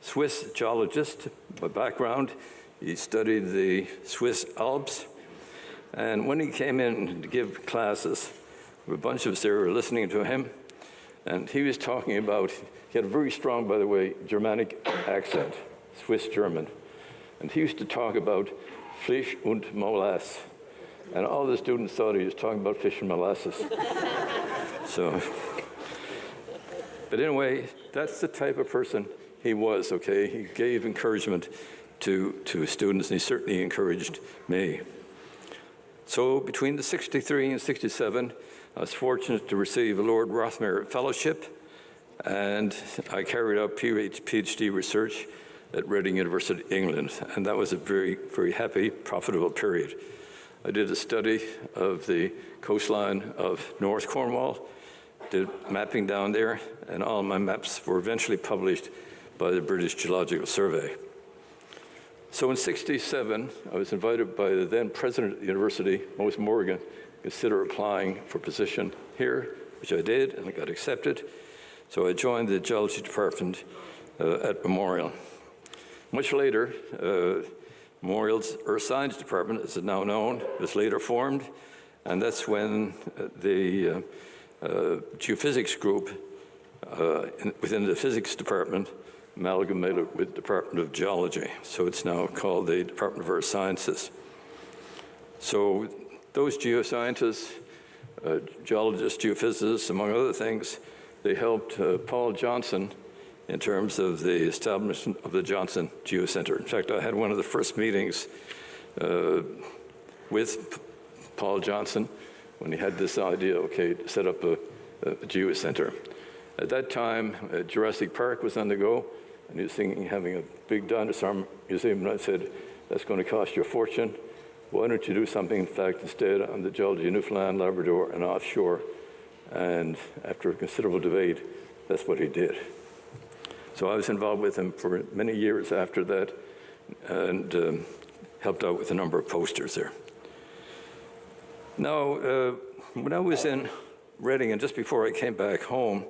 Swiss geologist by background. He studied the Swiss Alps. And when he came in to give classes, a bunch of us there were listening to him. And he was talking about, he had a very strong, by the way, Germanic accent. Swiss German. And he used to talk about Fisch und Molas. And all the students thought he was talking about fish and molasses. So, but anyway, that's the type of person he was, okay? He gave encouragement to students, and he certainly encouraged me. So between the '63 and '67, I was fortunate to receive a Lord Rothermere Fellowship, and I carried out PhD research at Reading University, England, and that was a very, very happy, profitable period. I did a study of the coastline of North Cornwall, did mapping down there, and all my maps were eventually published by the British Geological Survey. So in '67, I was invited by the then president of the university, Moses Morgan, to consider applying for a position here, which I did, and I got accepted. So I joined the geology department at Memorial. Much later, Memorial's Earth Science Department, as it's now known, was later formed, and that's when the geophysics group within the physics department amalgamated with the Department of Geology. So it's now called the Department of Earth Sciences. So those geoscientists, geologists, geophysicists, among other things, they helped Paul Johnson in terms of the establishment of the Johnson Geocenter. In fact, I had one of the first meetings with Paul Johnson when he had this idea, okay, to set up a geocenter. At that time, Jurassic Park was on the go, and he was thinking having a big dinosaur museum, and I said, that's going to cost you a fortune. Why don't you do something, in fact, instead on the geology of Newfoundland, Labrador, and offshore? And after a considerable debate, that's what he did. So I was involved with him for many years after that, and helped out with a number of posters there. Now, when I was in Reading, and just before I came back home,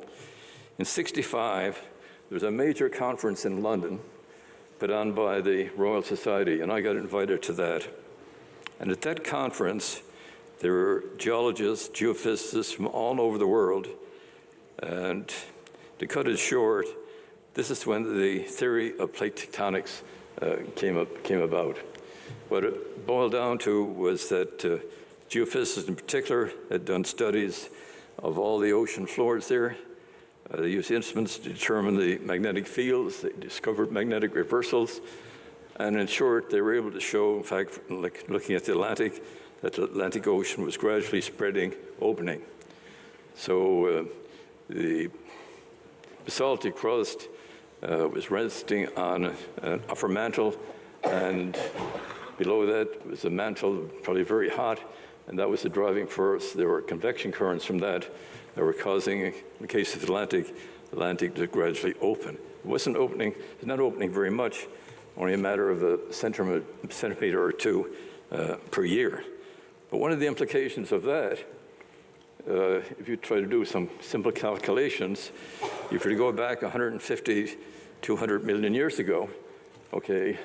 in '65, there was a major conference in London put on by the Royal Society, and I got invited to that. And at that conference, there were geologists, geophysicists from all over the world. And to cut it short, this is when the theory of plate tectonics came about. What it boiled down to was that geophysicists in particular had done studies of all the ocean floors there. They used instruments to determine the magnetic fields. They discovered magnetic reversals. And in short, they were able to show, in fact, like looking at the Atlantic, that the Atlantic Ocean was gradually spreading, opening. So the basaltic crust was resting on an upper mantle, and below that was a mantle probably very hot, and that was the driving force. There were convection currents from that were causing, in the case of the Atlantic to gradually open. It wasn't opening, it's not opening very much, only a matter of a centimeter or two per year. But one of the implications of that, if you try to do some simple calculations, if you go back 150, 200 million years ago, okay,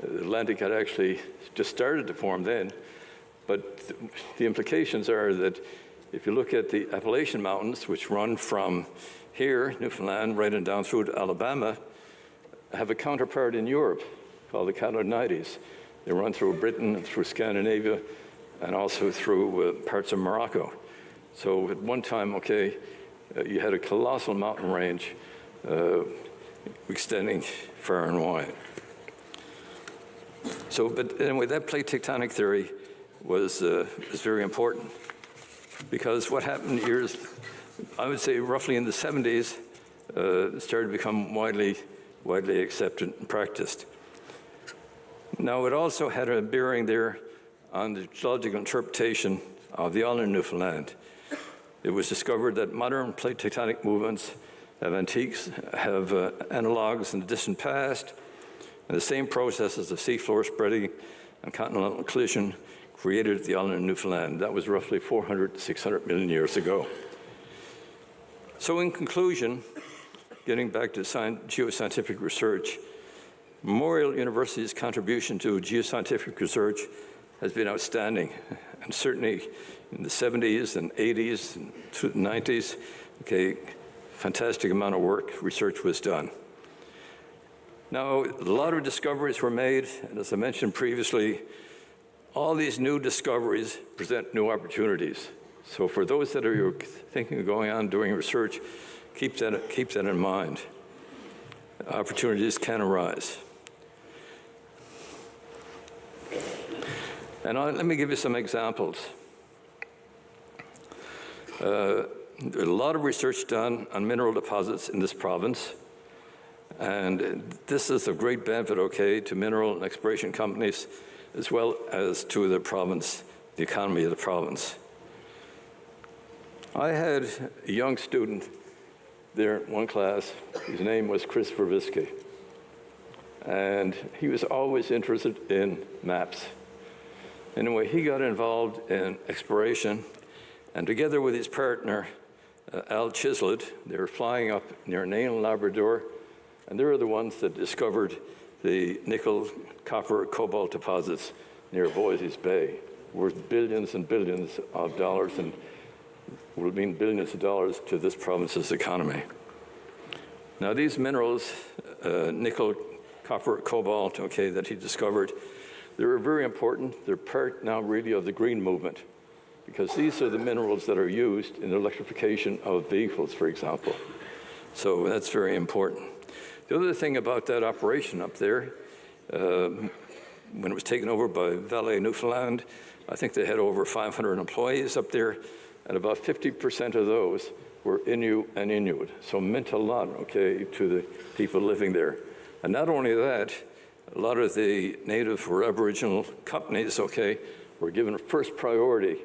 the Atlantic had actually just started to form then, but the implications are that if you look at the Appalachian Mountains, which run from here, Newfoundland, right and down through to Alabama, have a counterpart in Europe called the Caledonides. They run through Britain and through Scandinavia and also through parts of Morocco. So at one time, okay, you had a colossal mountain range extending far and wide. So, but anyway, that plate tectonic theory was very important, because what happened years, I would say roughly in the 70s, it started to become widely accepted and practiced. Now, it also had a bearing there on the geological interpretation of the island of Newfoundland. It was discovered that modern plate tectonic movements have analogs in the distant past, and the same processes of seafloor spreading and continental collision created the island of Newfoundland. That was roughly 400 to 600 million years ago. So in conclusion, getting back to geoscientific research, Memorial University's contribution to geoscientific research has been outstanding, and certainly in the 70s and 80s and 90s, okay, fantastic amount of work, research was done. Now, a lot of discoveries were made, and as I mentioned previously, all these new discoveries present new opportunities. So for those that are thinking of going on doing research, keep that in mind. Opportunities can arise. And let me give you some examples. There's a lot of research done on mineral deposits in this province, and this is of great benefit, okay, to mineral and exploration companies, as well as to the province, the economy of the province. I had a young student there in one class. His name was Christopher Visky, and he was always interested in maps. Anyway, he got involved in exploration, and together with his partner, Al Chislett, they were flying up near Nain, Labrador, and they were the ones that discovered the nickel, copper, cobalt deposits near Voisey's Bay, worth billions and billions of dollars, and will mean billions of dollars to this province's economy. Now, these minerals, nickel, copper, cobalt, okay, that he discovered, they were very important. They're part now really of the green movement, because these are the minerals that are used in the electrification of vehicles, for example. So that's very important. The other thing about that operation up there, when it was taken over by Valley Newfoundland, I think they had over 500 employees up there, and about 50% of those were Innu and Inuit. So it meant a lot, okay, to the people living there. And not only that, a lot of the native or Aboriginal companies, okay, were given first priority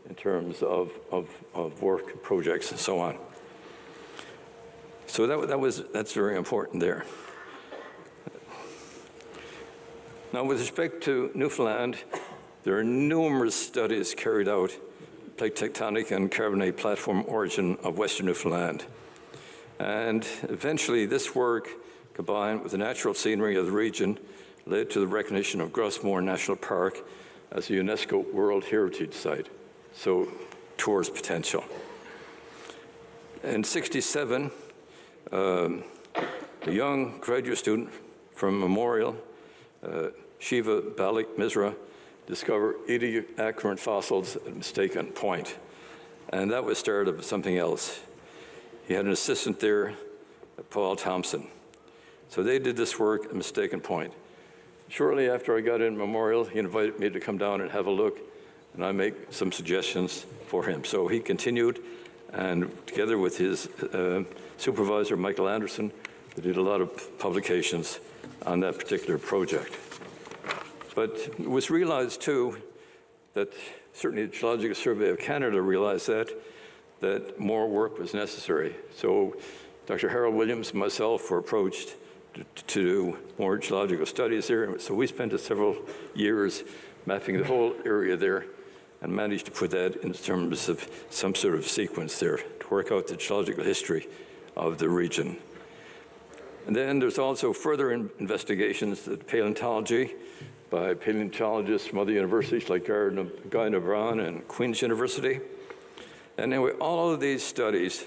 in terms of work projects and so on. So that's very important there. Now, with respect to Newfoundland, there are numerous studies carried out, plate tectonic and carbonate platform origin of Western Newfoundland. And eventually, this work, combined with the natural scenery of the region, led to the recognition of Grossmoor National Park as a UNESCO World Heritage Site, so tourist potential. In '67, a young graduate student from Memorial, Shiva Balik Misra, discovered ediacarant fossils at Mistaken Point. And that was started of something else. He had an assistant there, Paul Thompson. So they did this work at Mistaken Point. Shortly after I got in Memorial, he invited me to come down and have a look, and I make some suggestions for him. So he continued, and together with his supervisor, Michael Anderson, they did a lot of publications on that particular project. But it was realized, too, that certainly the Geological Survey of Canada realized that more work was necessary. So Dr. Harold Williams and myself were approached to do more geological studies there. So we spent several years mapping the whole area there and managed to put that in terms of some sort of sequence there to work out the geological history of the region. And then there's also further investigations in paleontology by paleontologists from other universities like Guyana Brown and Queen's University. And anyway, all of these studies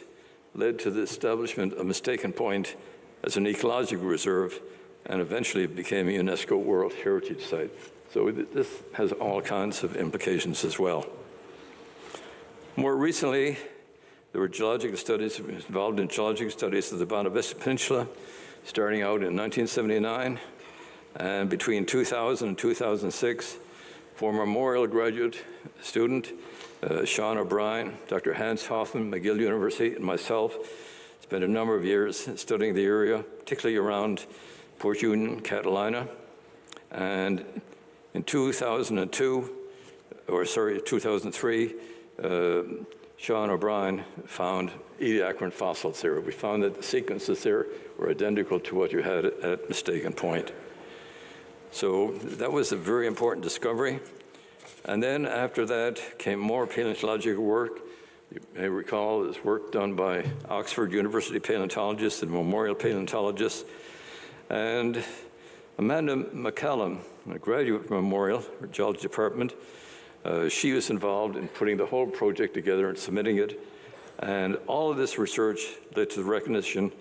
led to the establishment of Mistaken Point as an ecological reserve, and eventually it became a UNESCO World Heritage Site. So this has all kinds of implications as well. More recently, there were geological studies involved in geological studies of the Bonavista Peninsula, starting out in 1979. And between 2000 and 2006, former Memorial graduate student Sean O'Brien, Dr. Hans Hoffman, McGill University, and myself spent a number of years studying the area, particularly around Port Union, Catalina. And in 2003, Sean O'Brien found ediacarant fossils there. We found that the sequences there were identical to what you had at Mistaken Point. So that was a very important discovery. And then after that came more paleontological work. You may recall this work done by Oxford University paleontologists and Memorial paleontologists. And Amanda McCallum, a graduate from Memorial, her geology department, she was involved in putting the whole project together and submitting it. And all of this research led to the recognition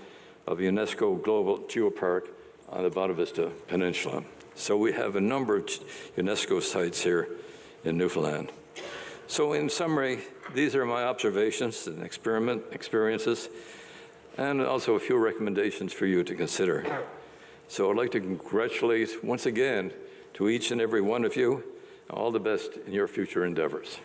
of UNESCO Global Geopark on the Bonavista Peninsula. So we have a number of UNESCO sites here in Newfoundland. So in summary, these are my observations and experiences, and also a few recommendations for you to consider. So I'd like to congratulate once again to each and every one of you. All the best in your future endeavors.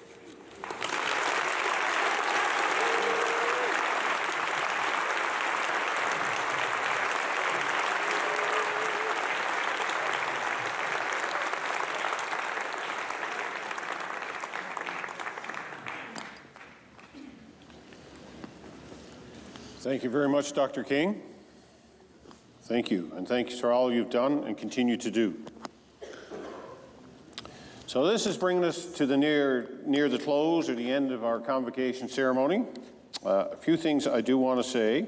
Thank you very much, Dr. King. Thank you, and thanks for all you've done and continue to do. So this is bringing us to the near the close or the end of our convocation ceremony. A few things I do want to say.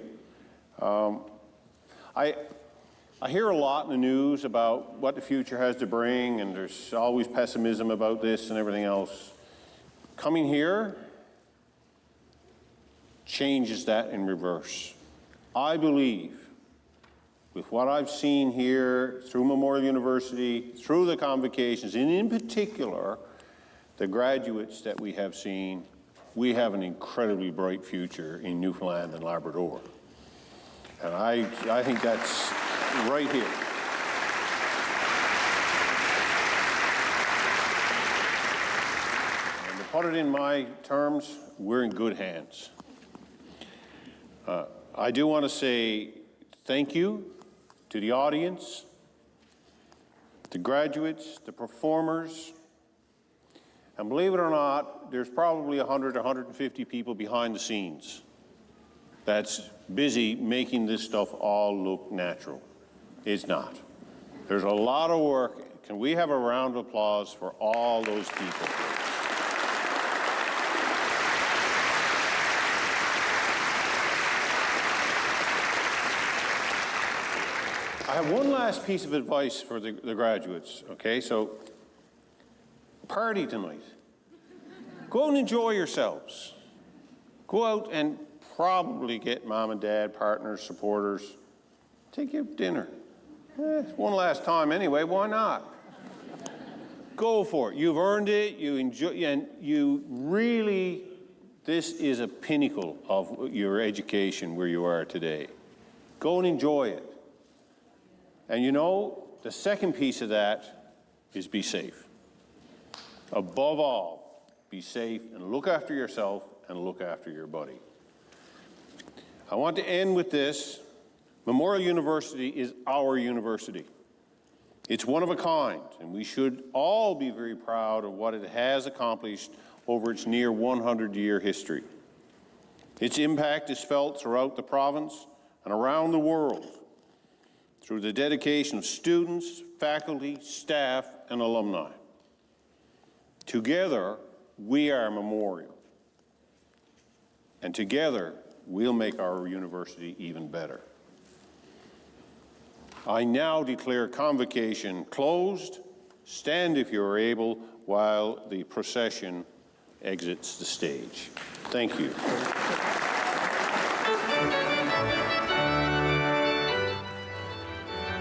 I hear a lot in the news about what the future has to bring, and there's always pessimism about this and everything else. Coming here changes that in reverse. I believe, with what I've seen here through Memorial University, through the convocations, and in particular, the graduates that we have seen, we have an incredibly bright future in Newfoundland and Labrador. And I think that's right here. And to put it in my terms, we're in good hands. I do want to say thank you to the audience, the graduates, the performers, and believe it or not, there's probably 100 or 150 people behind the scenes that's busy making this stuff all look natural. It's not. There's a lot of work. Can we have a round of applause for all those people? I have one last piece of advice for the graduates, okay? So, party tonight. Go and enjoy yourselves. Go out and probably get mom and dad, partners, supporters. Take you dinner. It's one last time anyway, why not? Go for it. You've earned it, you enjoy, and you really, this is a pinnacle of your education where you are today. Go and enjoy it. And you know, the second piece of that is be safe. Above all, be safe and look after yourself and look after your buddy. I want to end with this. Memorial University is our university. It's one of a kind, and we should all be very proud of what it has accomplished over its near 100-year history. Its impact is felt throughout the province and around the world through the dedication of students, faculty, staff, and alumni. Together, we are Memorial. And together, we'll make our university even better. I now declare Convocation closed. Stand if you are able while the procession exits the stage. Thank you.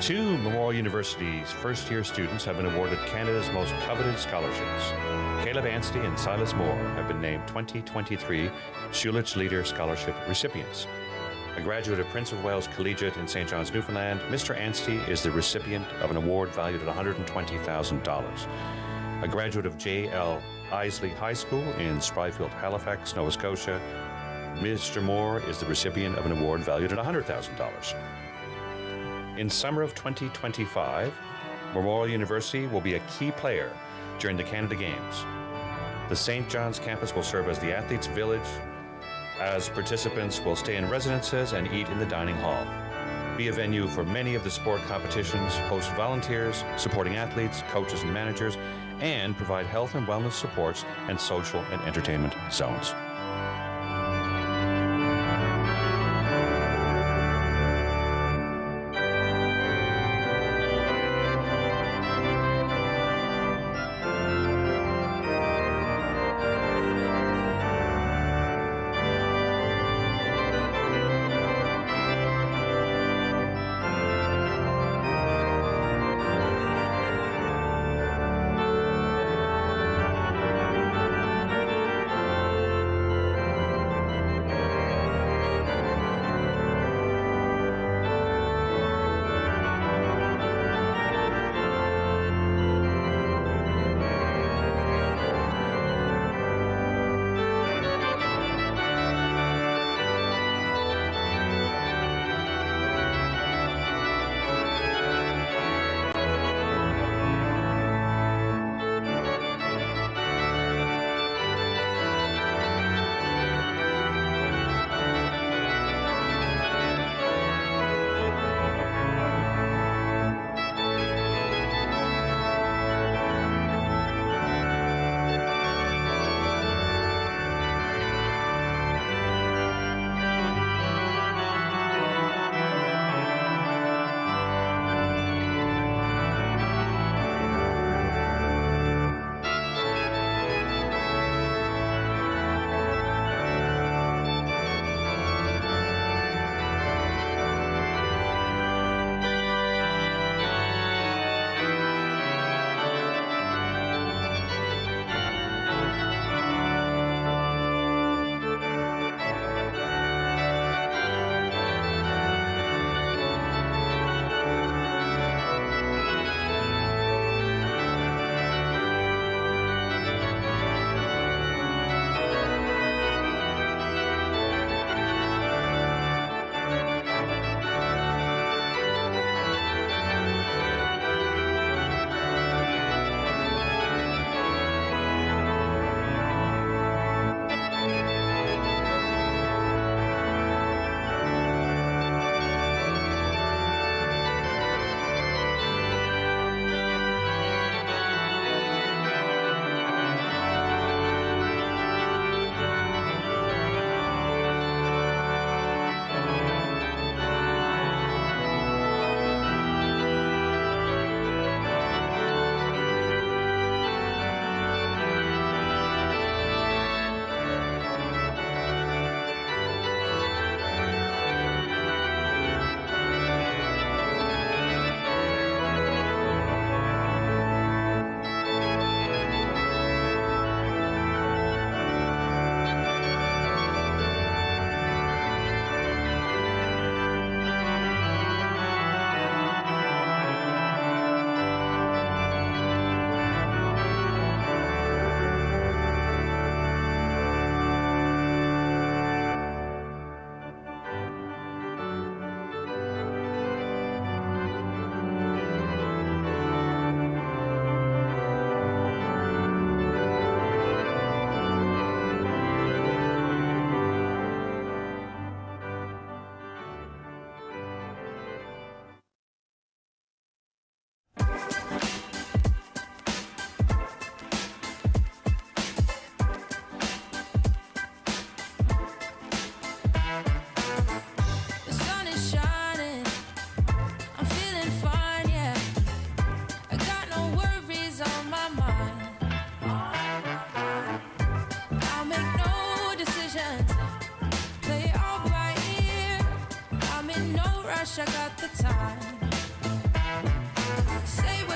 Two Memorial University's first-year students have been awarded Canada's most coveted scholarships. Caleb Anstey and Silas Moore have been named 2023 Schulich Leader Scholarship recipients. A graduate of Prince of Wales Collegiate in St. John's, Newfoundland, Mr. Anstey is the recipient of an award valued at $120,000. A graduate of J.L. Isley High School in Spryfield, Halifax, Nova Scotia, Mr. Moore is the recipient of an award valued at $100,000. In summer of 2025, Memorial University will be a key player during the Canada Games. The St. John's campus will serve as the athletes' village, as participants will stay in residences and eat in the dining hall, be a venue for many of the sport competitions, host volunteers, supporting athletes, coaches, and managers, and provide health and wellness supports and social and entertainment zones.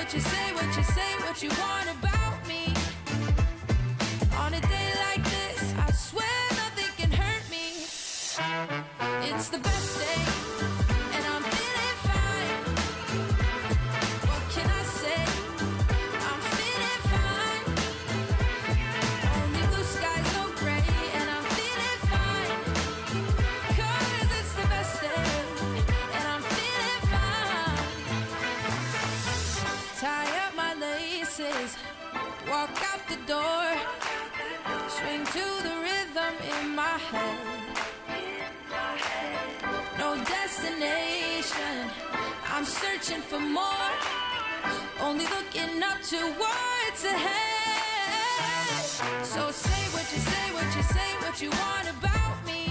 what you say, what you want about me. On a day like this, I swear nothing can hurt me. It's the best day, and I'm feeling fine. What can I say? I'm feeling fine. Only blue skies, no gray, and I'm feeling fine. 'Cause it's the best day, and I'm feeling fine. Tie up my laces, walk out the door, swing to the rhythm in my head. No destination, I'm searching for more, only looking up towards ahead. So say what you say, what you want about me.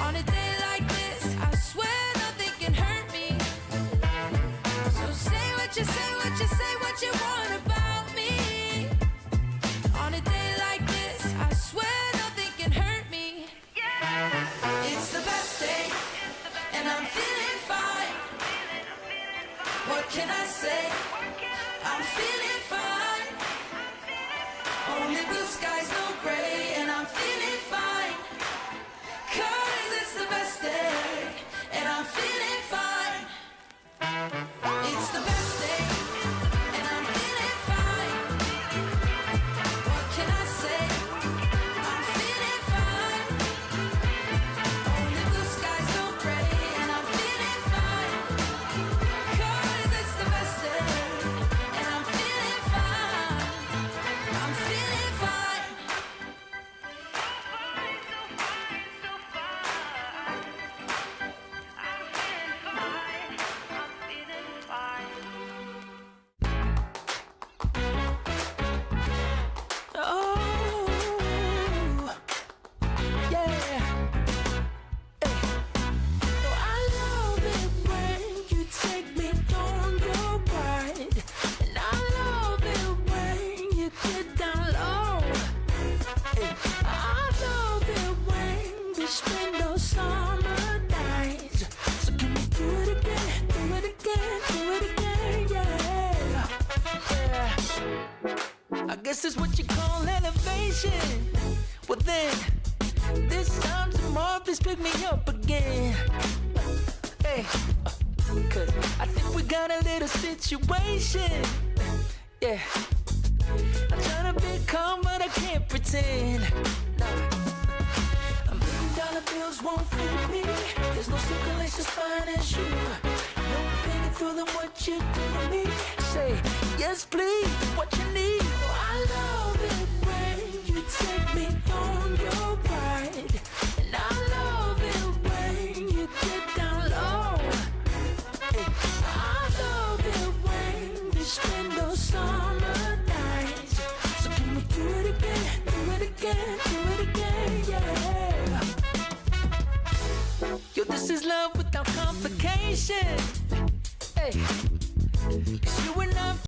On a day like this, I swear nothing can hurt me. So say what you say, what you want about me. On a day like this, I swear nothing can hurt me. It's the best day, and I'm feeling fine. What can I say? I'm feeling fine. Only blue skies, no gray, and I'm feeling fine. 'Cause it's the best day, and I'm feeling fine. It's the best day, and I'm feeling fine. What can I say? I'm feeling fine. Only blue skies, no gray, and I'm feeling fine. 'Cause it's the best day, and I'm feeling fine. I'm feeling fine. Oh, yeah. I love it when you take me on your ride, and I love it when you get down low. I love it when we spend those summer nights. So can we do it again, yeah. I guess that's what you call elevation. Well then, this time tomorrow, please pick me up again. Hey, 'cause I think we got a little situation. Yeah, I'm trying to be calm, but I can't pretend. Nah. $1,000,000 bills won't fit me. There's no circulation as fine as you. No bigger through than what you do to me. Say, yes please, what you need. Oh, I love it when you take me on your ride, and I love it when you get down low. I love it when we spend those summer nights. So can we do it again, yeah. Yo, this is love without complication. Hey, 'cause you and I